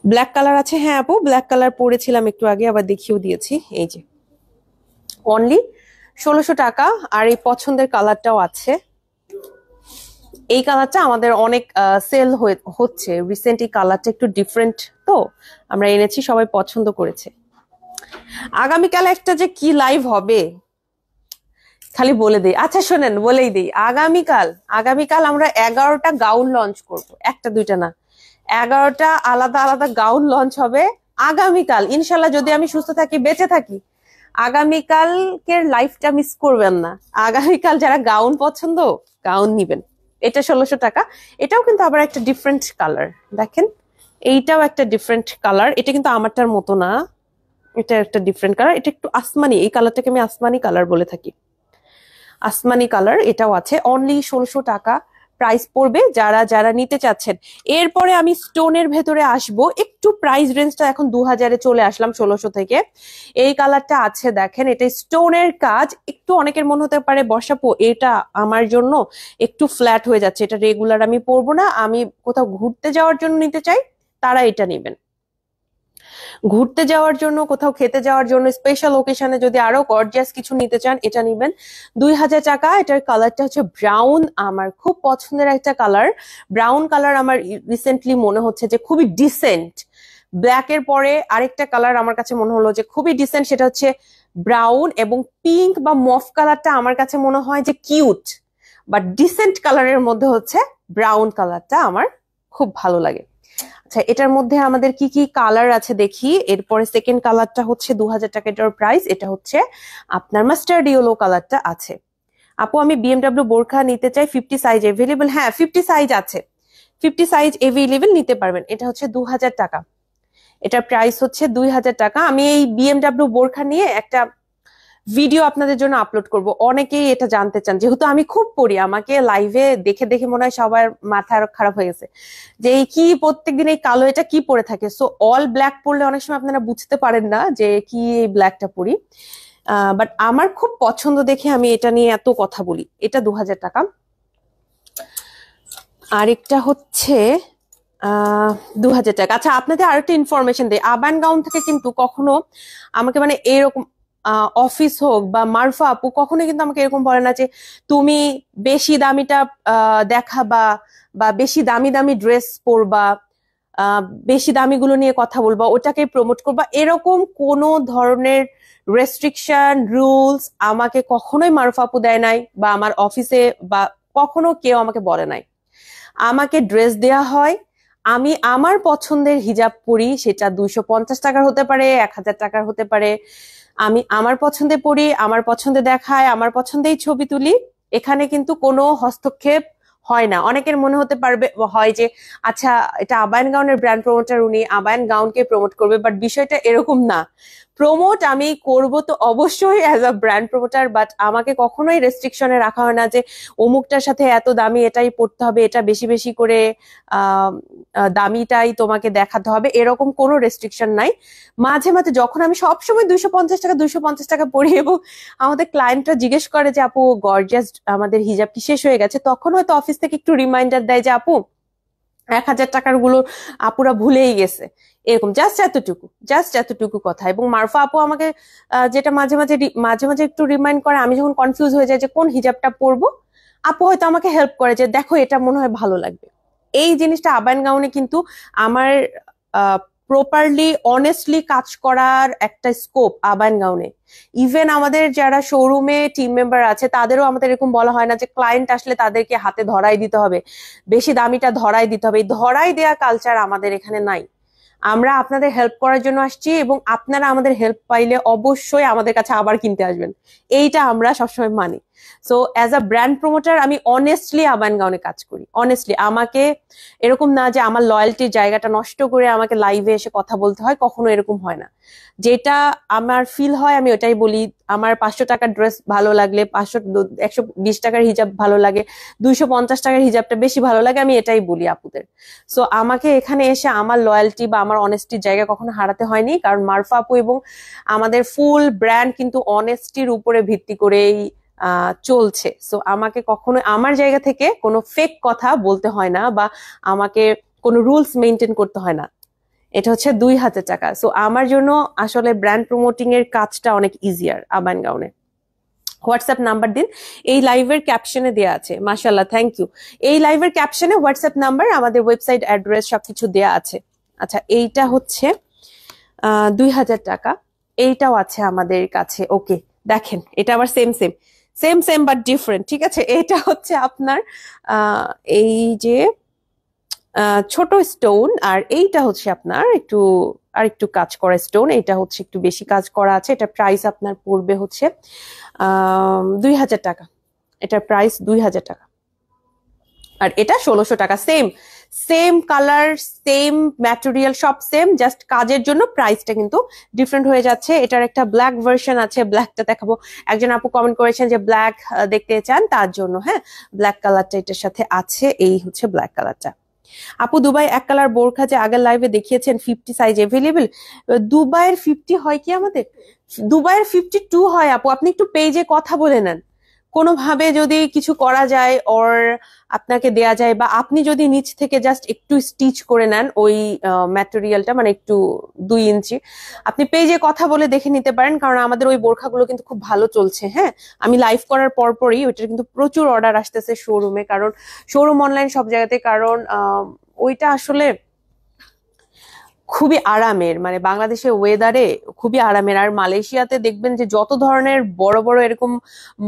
ব্ল্যাক কালার আছে, হ্যাঁ আপু ব্ল্যাক কালার পরেছিলাম একটু আগে, আবার দেখিয়েও দিয়েছি। এই যে অনলি 1600 টাকা। আর এই পছন্দের কালারটাও আছে, এই কালারটা আমাদের অনেক সেল হচ্ছে রিসেন্ট। এই কালারটা একটু ডিফারেন্ট, তো আমরা এনেছি, সবাই পছন্দ করেছে। আগামীকাল একটা যে কি লাইভ হবে খালি বলে দিই, আচ্ছা শোনেন বলেই দিই। আগামীকাল আগামীকাল আমরা 11টা গাউন লঞ্চ করব, একটা দুইটা না, 11টা আলাদা আলাদা গাউন লঞ্চ হবে আগামীকাল ইনশাল্লাহ, যদি আমি সুস্থ থাকি, বেঁচে থাকি। আগামীকালকের লাইফটা মিস করবেন না। আগামীকাল যারা গাউন পছন্দ, গাউন নিবেন। এটা 1600 টাকা। এটাও কিন্তু আবার একটা ডিফারেন্ট কালার, দেখেন এইটাও একটা ডিফারেন্ট কালার। এটা কিন্তু আমারটার মতো না, এটা একটা ডিফারেন্ট কালার, এটা একটু আসমানি, এই কালারটাকে আমি আসমানি কালার বলে থাকি। আসমানি কালার এটাও আছে, অনলি 1600 টাকা প্রাইস পড়বে যারা যারা নিতে চাচ্ছেন। এরপরে আমি স্টোনের ভেতরে আসব, একটু প্রাইস রেঞ্জটা এখন 2000-এ চলে আসলাম 1600 থেকে। এই কালারটা আছে, দেখেন এটা স্টোনের কাজ। একটু অনেকের মনে হতে পারে বর্ষাপু এটা আমার জন্য একটু ফ্ল্যাট হয়ে যাচ্ছে, এটা রেগুলার আমি পরবো না, আমি কোথাও ঘুরতে যাওয়ার জন্য নিতে চাই, তারা এটা নেবেন। ঘুরতে যাওয়ার জন্য, কোথাও খেতে যাওয়ার জন্য, স্পেশাল ওকেশনে যদি আরো গর্জিয়াস কিছু নিতে চান, এটা নিবেন 2000 টাকা। এটার কালারটা হচ্ছে ব্রাউন, আমার খুব পছন্দের একটা কালার। ব্রাউন কালার আমার রিসেন্টলি মনে হচ্ছে যে খুবই ডিসেন্ট। ব্ল্যাক এর পরে আরেকটা কালার আমার কাছে মনে হলো যে খুবই ডিসেন্ট, সেটা হচ্ছে ব্রাউন, এবং পিঙ্ক বা মফ কালারটা আমার কাছে মনে হয় যে কিউট, বাট ডিসেন্ট কালারের মধ্যে হচ্ছে ব্রাউন কালারটা আমার খুব ভালো লাগে। আচ্ছা, এটার মধ্যে আমাদের কি কি কালার আছে দেখি। এরপরে সেকেন্ড কালারটা হচ্ছে 2000 টাকা এটার প্রাইস। এটা হচ্ছে আপনার মাস্টার্ড ইয়েলো কালারটা আছে। আপু আমি বিএমডব্লিউ বোরখা নিতে চাই, 50 সাইজ এভেলেবেল? হ্যাঁ 50 সাইজ আছে, 50 সাইজ এভেলেবেল, নিতে পারবেন। এটা হচ্ছে 2000 টাকা, এটার প্রাইস হচ্ছে 2000 টাকা। আমি এই বিএমডব্লিউ বোরখা নিয়ে একটা ভিডিও আপনাদের জন্য আপলোড করব, অনেকেই এটা জানতে চান, যেহেতু আমি খুব পড়ি, আমাকে লাইভে দেখে দেখে মনে হয় সবার মাথা আরো খারাপ হয়ে গেছে যে এই কি প্রত্যেকদিন এই কালো এটা কি পরে থাকে। সো অল ব্ল্যাক পরলে অনেক সময় আপনারা বুঝতে পারেন না যে কি এই ব্ল্যাকটা পরি, বাট আমার খুব পছন্দ দেখে আমি এটা নিয়ে এত কথা বলি। এটা 2000 টাকা। আরেকটা হচ্ছে 2000 টাকা। আচ্ছা আপনাদের আরেকটা ইনফরমেশন দেয়, আবান গাউন থেকে কিন্তু কখনো আমাকে মানে এরকম অফিস হোক বা মারফা আপু কখনো কিন্তু আমাকে এরকম বলে না যে তুমি বেশি দামিটা দেখাবা বা বেশি দামি দামি ড্রেস পরবা, বেশি দামিগুলো নিয়ে কথা বলবা, ওটাকে প্রমোট করবা, এরকম কোনো ধরনের রেস্ট্রিকশন রুলস আমাকে কখনোই মারফা আপু দেয় নাই, বা আমার অফিসে বা কখনো কেউ আমাকে বলে নাই। আমাকে ড্রেস দেয়া হয়, আমি আমার পছন্দের হিজাব পরি, সেটা 250 টাকার হতে পারে, 1000 টাকার হতে পারে। আমি আমার পছন্দে পরি, আমার পছন্দে দেখায়, আমার পছন্দেই ছবি তুলি। এখানে কিন্তু কোনো হস্তক্ষেপ হয় না। অনেকের মনে হতে পারবে হয় যে আচ্ছা এটা আবায়ান গাউনের ব্র্যান্ড প্রমোটার, উনি আবায়ান গাউনকে প্রমোট করবে, বাট বিষয়টা এরকম না। প্রমোট আমি করব তো অবশ্যই as a brand promoter, but আমাকে কখনোই রেস্ট্রিকশনে রাখা হয় না যে অমুকটার সাথে এত দামি এটাই পড়তে হবে, এটা বেশি বেশি করে আহ দামিটাই তোমাকে দেখাতে হবে, এরকম কোনো রেস্ট্রিকশন নাই। মাঝে মাঝে যখন আমি সবসময় 250 টাকা পড়ি এবং আমাদের ক্লায়েন্টরা জিজ্ঞেস করে যে আপু গর্জিয়াস আমাদের হিজাব কি শেষ হয়ে গেছে, তখন হয়তো অফিস থেকে একটু রিমাইন্ডার দেয় যে আপু 1000 টাকার গুলো আপুরা ভুলেই গেছে, এরকম জাস্ট এতটুকু কথা। এবং মারফা আপু আমাকে যেটা মাঝে মাঝে একটু রিমাইন্ড করে, আমি যখন কনফিউজ হয়ে যাই যে কোন হিজাবটা পরবো, আপু হয়তো আমাকে হেল্প করে যে দেখো এটা মনে হয় ভালো লাগবে। এই জিনিসটা আবায়ান গাউনে কিন্তু আমার প্রপারলি অনেস্টলি কাজ করার একটা স্কোপ আবায়ান গাউনে। ইভেন আমাদের যারা শোরুমে টিম মেম্বার আছে তাদেরও আমাদের এরকম বলা হয় না যে ক্লায়েন্ট আসলে তাদেরকে হাতে ধরাই দিতে হবে, বেশি দামিটা ধরাই দিতে হবে। এই ধরাই দেয়া কালচার আমাদের এখানে নাই। আমরা আপনাদের হেল্প করার জন্য আসছি এবং আপনারা আমাদের হেল্প পাইলে অবশ্যই আমাদের কাছে আবার কিনতে আসবেন, এইটা আমরা সবসময় মানি। So as a brand promoter আমি অনেস্টলি আবায়ান গাউনে কাজ করি। অনেস্টলি আমাকে এরকম না যে আমার লয়্যালটির জায়গাটা নষ্ট করে আমাকে লাইভে এসে কথা বলতে হয়, কখনো এরকম হয় না। যেটা আমার ফিল হয় আমি ওটাই বলি। আমার 500 টাকার ড্রেস ভালো লাগলে, 120 টাকার হিজাব ভালো লাগে, 250 টাকার হিজাবটা বেশি ভালো লাগে, আমি এটাই বলি আপুদের। সো আমাকে এখানে এসে আমার লয়্যালটি বা আমার অনেস্টির জায়গা কখনো হারাতে হয়নি, কারণ মারফা আপু এবং আমাদের ফুল ব্র্যান্ড কিন্তু অনেস্টির উপরে ভিত্তি করেই চলছে। সো আমাকে কখনো আমার জায়গা থেকে কোনো ফেক কথা বলতে হয় না বা আমাকে কোনো রুলস মেনটেন করতে হয় না। এটা হচ্ছে 2000 টাকা। সো আমার জন্য আসলে ব্র্যান্ড প্রমোটিং এর কাজটা অনেক ইজিয়ার আবায়ান গাউনে। হোয়াটসঅ্যাপ নাম্বার দিন, এই লাইভের ক্যাপশনে দেয়া আছে। মাশাআল্লাহ, থ্যাংক ইউ। এই লাইভের ক্যাপশনে হোয়াটসঅ্যাপ নাম্বার, আমাদের ওয়েবসাইট অ্যাড্রেস সবকিছু দেয়া আছে। আচ্ছা, এইটা হচ্ছে 2000 টাকা। এইটাও আছে আমাদের কাছে। ওকে, দেখেন এটা আবার সেম বাট ডিফারেন্ট। ঠিক আছে, এটা হচ্ছে আপনার এই যে ছোট স্টোন, আর এইটা হচ্ছে আপনার একটু কাজ করা স্টোন। এটা হচ্ছে একটু বেশি কাজ করা আছে। এটা প্রাইস আপনার পড়বে হচ্ছে 2000 টাকা। এটার প্রাইস 2000 টাকা। আর এটা 1600 টাকা। সেম কালার, সেম ম্যাটেরিয়াল, সব সেম, জাস্ট কাজের জন্য প্রাইসটা কিন্তু ডিফারেন্ট হয়ে যাচ্ছে। এটার একটা ব্ল্যাক ভার্সন আছে, ব্ল্যাকটা দেখাবো। একজন আপু কমেন্ট করেছেন যে ব্ল্যাক দেখতে চান, তার জন্য হ্যাঁ ব্ল্যাক কালারটা এটার সাথে আছে। এই হচ্ছে ব্ল্যাক কালারটা। আপু দুবাই এক কালার বোরখা যে আগের লাইভে দেখিয়েছেন 50 সাইজ এভেলেবেল, দুবাইয়ের 50 হয় কি আমাদের? দুবাইয়ের 52 হয় আপু। আপনি একটু পেজে কথা বলে নেন, কোনোভাবে যদি কিছু করা যায় ওর আপনাকে দেয়া যায়, বা আপনি যদি নিচ থেকে জাস্ট একটু স্টিচ করে নেন ওই ম্যাটেরিয়ালটা, মানে একটু 2 ইঞ্চি, আপনি পেজে কথা বলে দেখে নিতে পারেন। কারণ আমাদের ওই বোরখাগুলো কিন্তু খুব ভালো চলছে। হ্যাঁ, আমি লাইভ করার পরই ওইটার কিন্তু প্রচুর অর্ডার আসতেছে শোরুমে, কারণ শোরুম অনলাইন সব জায়গাতে, কারণ ওইটা আসলে খুবই আরামের, মানে বাংলাদেশের ওয়েদারে খুবই আরামের। আর মালয়েশিয়াতে দেখবেন যে যত ধরনের বড় বড় এরকম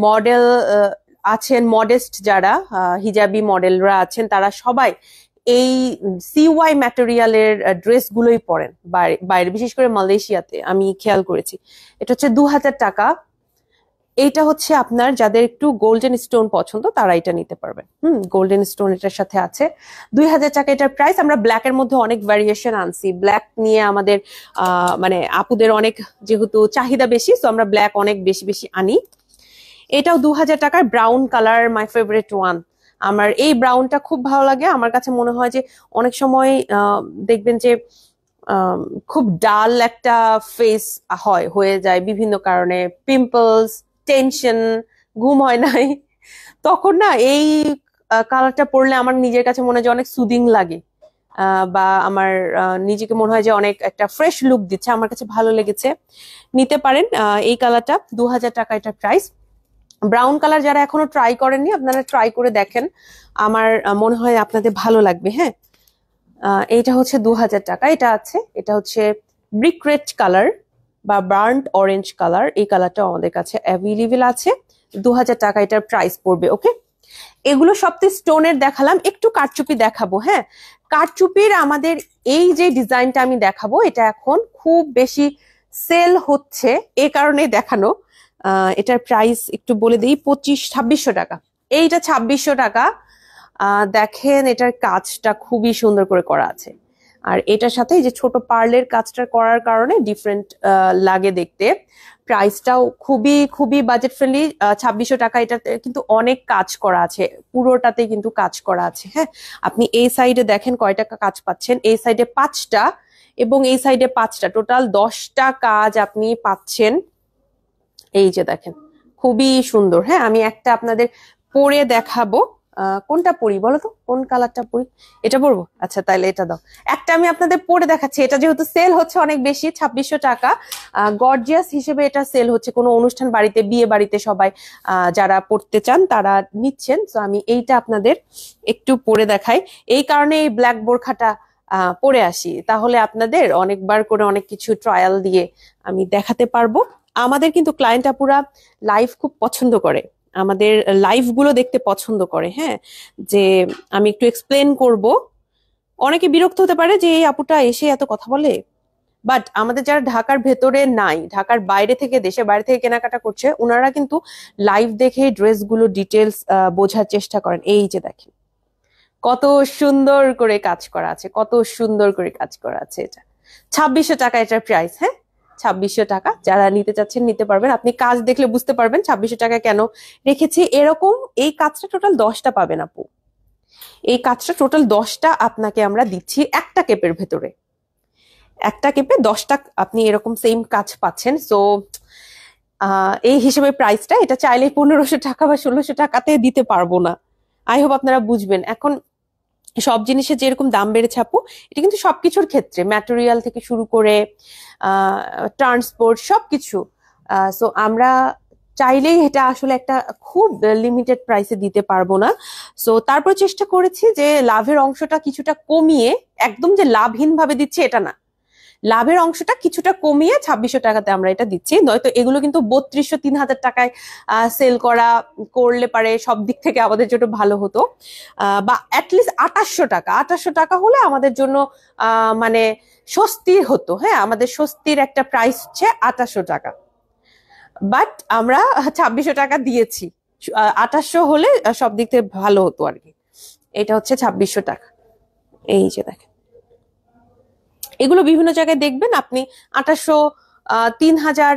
মডেল আছেন, মডেস্ট যারা হিজাবি মডেলরা আছেন, তারা সবাই এই সিওয়াই ম্যাটেরিয়ালের ড্রেস গুলোই পরেন বাইরে, বিশেষ করে মালয়েশিয়াতে আমি খেয়াল করেছি। এটা হচ্ছে 2000 টাকা। এইটা হচ্ছে আপনার যাদের একটু গোল্ডেন স্টোন পছন্দ তারা এটা নিতে পারবেন। গোল্ডেন স্টোন এটার সাথে আছে। 2000 টাকা এটার প্রাইস। আমরা ব্ল্যাক এর মধ্যে অনেক ভ্যারিয়েশন আনছি। ব্ল্যাক নিয়ে আমাদের মানে আপুদের অনেক যেহেতু চাহিদা বেশি, তো আমরা ব্ল্যাক অনেক বেশি বেশি আনি। এটাও 2000 টাকার। Brown colour my favourite one. আমার এই ব্রাউনটা খুব ভালো লাগে। আমার কাছে মনে হয় যে অনেক সময় দেখবেন যে খুব ডাল একটা ফেস হয়ে যায় বিভিন্ন কারণে, পিম্পলস, টেনশন, ঘুম হয় নাই, তখন না এই কালারটা পরলে আমার নিজের কাছে মনে হয় যে অনেক সুদিং লাগে, বা আমার নিজেকে মনে হয় যে অনেক একটা ফ্রেশ লুক দিচ্ছে। আমার কাছে ভালো লেগেছে, নিতে পারেন এই কালারটা। 2000 টাকা এটার প্রাইস। ব্রাউন কালার যারা এখনো ট্রাই করেননি, আপনারা ট্রাই করে দেখেন, আমার মনে হয় আপনাদের ভালো লাগবে। হ্যাঁ, এইটা হচ্ছে 2000 টাকা। এটা আছে, এটা হচ্ছে ব্রিক রেড কালার বা বার্ন্ট অরেঞ্জ কালার। এই কালারটা আমাদের কাছে অ্যাভেলেবেল আছে। 2000 টাকা এটার প্রাইস পড়বে। ওকে, এগুলো সব তো স্টোনের দেখালাম, একটু কারচুপি দেখাবো। হ্যাঁ, কারচুপির আমাদের এই যে ডিজাইনটা আমি দেখাবো, এটা এখন খুব বেশি সেল হচ্ছে, এই কারণেই দেখানো। এটার প্রাইস একটু বলে দিই, 2600 টাকা। এইটা 2600 টাকা। দেখেন এটার কাজটা খুবই সুন্দর করে করা আছে, আর এটার সাথে এই যে ছোট পার্লের কাজটা করার কারণে ডিফারেন্ট লাগে দেখতে। প্রাইসটাও খুবই খুবই বাজেট ফ্রেন্ডলি, 2600 টাকা। এটাতে কিন্তু অনেক কাজ করা আছে, পুরোটাতে কিন্তু কাজ করা আছে। হ্যাঁ, আপনি এই সাইডে দেখেন কয় টাকা কাজ পাচ্ছেন, এই সাইডে 5টা এবং এই সাইডে 5টা, টোটাল 10টা কাজ আপনি পাচ্ছেন। এই যে দেখেন খুবই সুন্দর। হ্যাঁ, আমি একটা আপনাদের পরে দেখাবো। কোনটা পরি বলো তো, কোন কালারটা পরি? এটা পরবো? আচ্ছা তাইলে এটা দাও। একটা আমি আপনাদের পরে দেখাচ্ছি, এটা যেহেতু সেল হচ্ছে অনেক বেশি, 2600 টাকা। গর্জিয়াস হিসেবে এটা সেল হচ্ছে, কোনো অনুষ্ঠান বাড়িতে, বিয়ে বাড়িতে সবাই যারা পড়তে চান তারা নিচ্ছেন। তো আমি এইটা আপনাদের একটু পরে দেখাই, এই কারণে এই ব্ল্যাক বোরখাটা পরে আসি, তাহলে আপনাদের অনেকবার করে অনেক কিছু ট্রায়াল দিয়ে আমি দেখাতে পারবো। আমাদের কিন্তু ক্লায়েন্ট আপুরা লাইভ খুব পছন্দ করে, আমাদের লাইভ গুলো দেখতে পছন্দ করে। হ্যাঁ, যে আমি একটু এক্সপ্লেন করব। অনেকে বিরক্ত হতে পারে যে এই আপুটা এসে এত কথা বলে, বাট আমাদের যারা ঢাকার ভেতরে নাই, ঢাকার বাইরে থেকে, দেশের বাইরে থেকে কেনাকাটা করছে, ওনারা কিন্তু লাইভ দেখে ড্রেসগুলো ডিটেলস বোঝার চেষ্টা করেন। এই যে দেখেন কত সুন্দর করে কাজ করা আছে, কত সুন্দর করে কাজ করা আছে। এটা 2600 টাকা এটার প্রাইস। হ্যাঁ, 2600 টাকা। যারা নিতে চাচ্ছেন নিতে পারবেন, আপনি কাজ দেখলে বুঝতে পারবেন 2600 টাকা কেন রেখেছি। এরকম এই কাজটা টোটাল 10টা পাবেন আপু, এই কাজটা টোটাল 10টা আপনাকে আমরা দিচ্ছি একটা কেপের ভেতরে, একটা কেপে 10টা আপনি এরকম সেম কাজ পাচ্ছেন। সো এই হিসেবে প্রাইসটা, এটা চাইলে 1500 টাকা বা 1600 টাকাতে দিতে পারবো না। আই হোপ আপনারা বুঝবেন। এখন সব জিনিসের যেরকম দাম বেড়েছে আপু, এটা কিন্তু সবকিছুর ক্ষেত্রে, ম্যাটেরিয়াল থেকে শুরু করে ট্রান্সপোর্ট সবকিছু। সো আমরা চাইলেই এটা আসলে একটা খুব লিমিটেড প্রাইসে দিতে পারবো না। সো তারপর চেষ্টা করেছি যে লাভের অংশটা কিছুটা কমিয়ে, একদম যে লাভহীন ভাবে দিচ্ছি এটা না, লাভের অংশটা কিছুটা কমিয়ে 2600 টাকাতে আমরা এটা দিচ্ছি। নয়তো এগুলো কিন্তু 3200-3000 টাকায় সেল করলে পারে সব দিক থেকে আমাদের জন্য ভালো হতো। বা অ্যাটলিস্ট 2800 টাকা হলে আমাদের জন্য মানে স্বস্তির হতো। হ্যাঁ, আমাদের স্বস্তির একটা প্রাইস হচ্ছে 2800 টাকা, বাট আমরা 2600 টাকা দিয়েছি। 2800 হলে সব দিক থেকে ভালো হতো আর কি। এটা হচ্ছে 2600 টাকা। এই যে দেখেন, এগুলো বিভিন্ন জায়গায় দেখবেন আপনি 2800, 3000,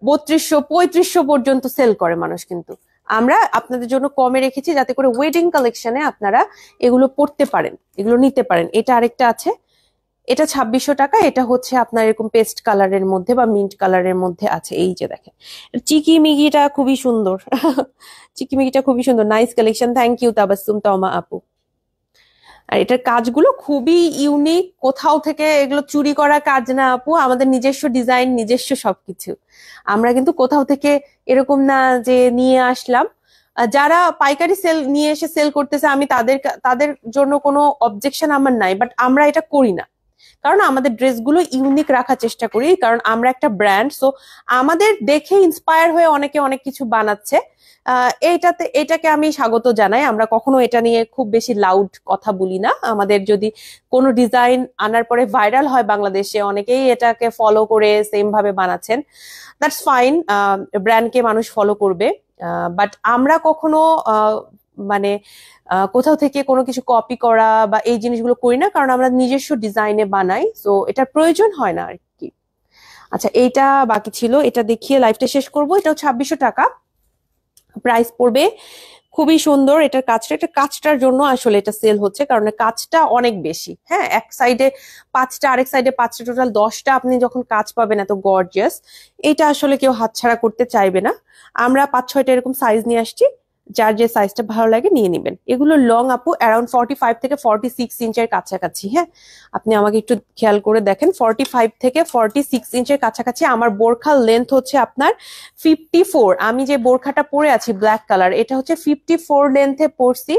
3200, 3500 পর্যন্ত সেল করে মানুষ, কিন্তু আমরা আপনাদের জন্য কমে রেখেছি যাতে করে ওয়েডিং কালেকশনে আপনারা এগুলো পড়তে পারেন, এগুলো নিতে পারেন। এটা আরেকটা আছে, এটা 2600 টাকা। এটা হচ্ছে আপনার এরকম পেস্ট কালারের মধ্যে বা মিন্ট কালারের মধ্যে আছে। এই যে দেখেন চিকিমিকিটা খুবই সুন্দর চিকিমিকিটা খুবই সুন্দর, nice collection. Thank you Tabassum Toma আপু। আর এটার কাজগুলো খুবই ইউনিক, কোথাও থেকে এগুলো চুরি করা কাজ না আপু, আমাদের নিজস্ব ডিজাইন, নিজস্ব সবকিছু। আমরা কিন্তু কোথাও থেকে এরকম না যে নিয়ে আসলাম। যারা পাইকারি সেল নিয়ে এসে সেল করতেছে, আমি তাদের জন্য কোনো অবজেকশন আমার নাই, বাট আমরা এটা করি না, কারণ আমাদের ড্রেসগুলো ইউনিক রাখার চেষ্টা করি, কারণ আমরা একটা ব্র্যান্ড। সো আমাদের দেখে ইন্সপায়ার হয়ে অনেকে অনেক কিছু বানাচ্ছে। এটাকে আমি স্বাগত জানাই। আমরা কখনো এটা নিয়ে খুব বেশি লাউড কথা বলি না। আমাদের যদি কোনো ডিজাইন আনার পরে ভাইরাল হয় বাংলাদেশে, অনেকেই এটাকে ফলো করে সেম ভাবে বানাচ্ছেন, দ্যাটস ফাইন, ব্র্যান্ডকে মানুষ ফলো করবে। বাট আমরা কখনো মানে কোথাও থেকে কোনো কিছু কপি করা বা এই জিনিসগুলো করি না, কারণ আমরা নিজস্ব ডিজাইনে বানাই। সো এটার প্রয়োজন হয় না আর কি। আচ্ছা, এইটা বাকি ছিল, এটা দেখিয়ে লাইভটা শেষ করবো। এটাও 2600 টাকা প্রাইস পড়বে। খুবই সুন্দর এটার কাজটা, এটা কাজটার জন্য আসলে এটা সেল হচ্ছে, কারণ কাজটা অনেক বেশি। হ্যাঁ, এক সাইডে 5টা, আরেক সাইডে 5টা, টোটাল 10টা আপনি যখন কাজ পাবেন এত গর্জিয়াস, এটা আসলে কেউ হাতছাড়া করতে চাইবে না। আমরা 5-6টা এরকম সাইজ নিয়ে আসছি, যার যে সাইজটা ভালো লাগে নিয়ে নেবেন। এগুলো লং আপু অ্যারাউন্ড 45 থেকে 46 ইঞ্চের কাছাকাছি। হ্যাঁ, আপনি আমাকে একটু খেয়াল করে দেখেন, 45 থেকে 46 ইঞ্চের কাছাকাছি। আমার বোরখার লেন্থ হচ্ছে আপনার 54। আমি যে বোরখাটা পরে আছি ব্ল্যাক কালার, এটা হচ্ছে 54 লেন্থে পরছি,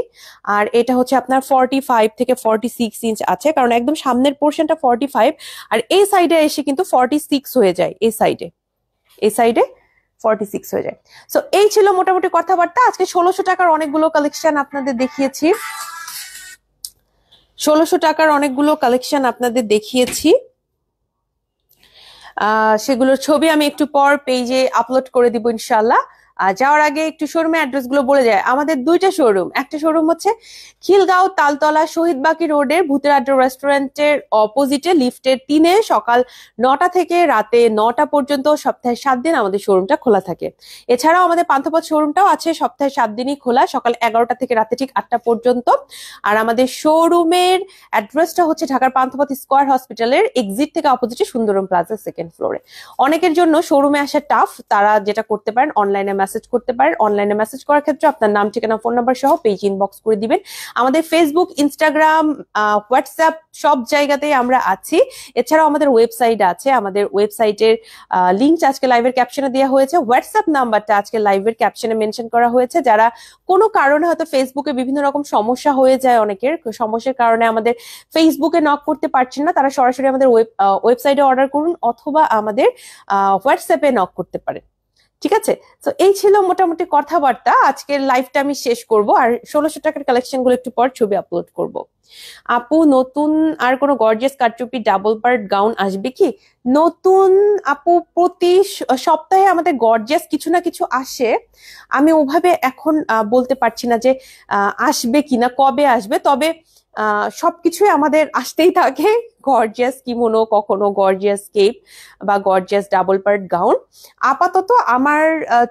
আর এটা হচ্ছে আপনার 45 থেকে 46 ইঞ্চ আছে, কারণ একদম সামনের পোর্শনটা 45, আর এই সাইডে এসে কিন্তু 46 হয়ে যায়। এই সাইডে 46 হয়ে যায়। সো এই ছিল মোটামুটি কথাবার্তা। আজকে 1600 টাকার অনেকগুলো কালেকশন আপনাদের দেখিয়েছি, 1600 টাকার অনেকগুলো কালেকশন আপনাদের দেখিয়েছি। সেগুলোর ছবি আমি একটু পর পেজে আপলোড করে দিব ইনশাল্লাহ। যাওয়ার আগে একটু শোরুমের অ্যাড্রেস গুলো বলে যায়। আমাদের দুইটা শোরুম, একটা শোরুম হচ্ছে খিলগাঁও তালতলা শহীদবাকি রোডের ভূতের আড্ডা রেস্টুরেন্টের অপোজিটে লিফটের 3-এ সকাল 9টা থেকে রাতে 9টা পর্যন্ত সপ্তাহে 7 দিন আমাদের শোরুমটা খোলা থাকে। এছাড়াও আমাদের পান্থপথ শোরুমটাও আছে সপ্তাহে 7 দিনই খোলা, সকাল 11টা থেকে রাতে ঠিক 8টা পর্যন্ত। আর আমাদের শোরুমের অ্যাড্রেসটা হচ্ছে ঢাকার পান্থপথ স্কয়ার হসপিটালের এক্সিট থেকে অপোজিটে সুন্দরম প্লাজা 2nd ফ্লোরে। অনেকের জন্য শোরুমে আসা টাফ, তারা যেটা করতে পারেন অনলাইনে মেসেজ করতে পারেন। অনলাইনে মেসেজ করার ক্ষেত্রে আপনার নাম, ঠিকানা, ফোন নাম্বার সহ পেজ ইনবক্স করে দিবেন। আমাদের ফেসবুক, ইনস্টাগ্রাম, হোয়াটসঅ্যাপ সব জায়গাতেই আমরা আছি। এছাড়াও আমাদের ওয়েবসাইট আছে, আমাদের ওয়েবসাইটের লিঙ্ক আজকে লাইভের ক্যাপশনে দেওয়া হয়েছে। হোয়াটসঅ্যাপ নাম্বারটা আজকে লাইভের ক্যাপশনে মেনশন করা হয়েছে। যারা কোনো কারণে হয়তো ফেসবুকে বিভিন্ন রকম সমস্যা হয়ে যায়, অনেকের সমস্যার কারণে আমাদের ফেসবুকে নক করতে পারছেন না, তারা সরাসরি আমাদের ওয়েবসাইটে অর্ডার করুন অথবা আমাদের হোয়াটসঅ্যাপে নক করতে পারেন। ঠিক আছে, তো এই ছিল মোটামুটি কথাবার্তা। আজকের লাইভটা আমি শেষ করব, আর 1600 টাকার কালেকশন গুলো একটু পর ছবি আপলোড করব। আপু, নতুন আর কোনো গর্জিয়াস কারচুপি ডাবল পার্ট গাউন আসবে কি? নতুন আপু, প্রতি সপ্তাহে আমাদের গর্জিয়াস কিছু না কিছু আসে। আমি ওভাবে এখন বলতে পারছি না যে আসবে কিনা, কবে আসবে। তবে সবকিছুই আমাদের আসতেই থাকে। গর্জিয়াস কিমোনো, কখনো গর্জিয়াস কেপ বা গর্জিয়াস ডাবল পার্ট গাউন আপাতত আমার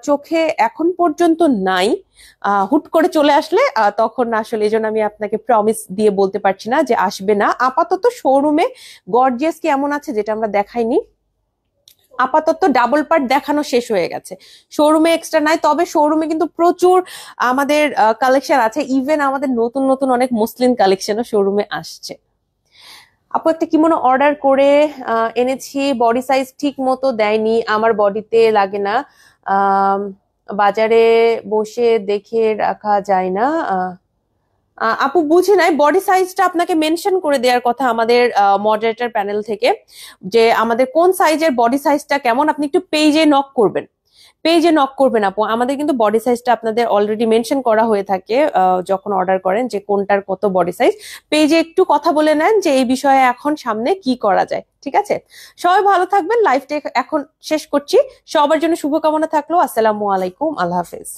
চোখে এখন পর্যন্ত নাই। হুট করে চলে আসলে তখন আসলে, এই জন্য আমি আপনাকে প্রমিস দিয়ে বলতে পারছি না যে আসবে না। আপাতত শোরুমে গর্জিয়াস কি এমন আছে যেটা আমরা দেখাইনি? আপাতত ডাবল পার্ট দেখানো শেষ হয়ে গেছে, শোরুমে এক্সট্রা নাই। তবে শোরুমে কিন্তু প্রচুর আমাদের কালেকশন আছে। ইভেন আমাদের নতুন নতুন অনেক মুসলিম কালেকশনও শোরুমে আসছে। আপু, একটা কিমোনো অর্ডার করে এনেছি, বডি সাইজ ঠিক মতো দেয়নি, আমার বডিতে লাগে না, বাজারে বসে দেখে রাখা যায় না। আপু, বুঝি নাই, বডি সাইজটা আপনাকে মেনশন করে দেওয়ার কথা আমাদের মডারেটর প্যানেল থেকে, যে আমাদের কোন সাইজের বডি সাইজটা কেমন। আপনি একটু পেজে নক করবেন, পেজে নক করবেন আপু। আমাদের কিন্তু বডি সাইজটা আপনাদের অলরেডি মেনশন করা হয়ে থাকে যখন অর্ডার করেন, যে কোনটার কত বডি সাইজ। পেজে একটু কথা বলে নেন যে এই বিষয়ে এখন সামনে কি করা যায়। ঠিক আছে, সবাই ভালো থাকবেন। লাইভটা এখন শেষ করছি। সবার জন্য শুভকামনা থাকলো। আসসালামু আলাইকুম, আল্লাহ হাফেজ।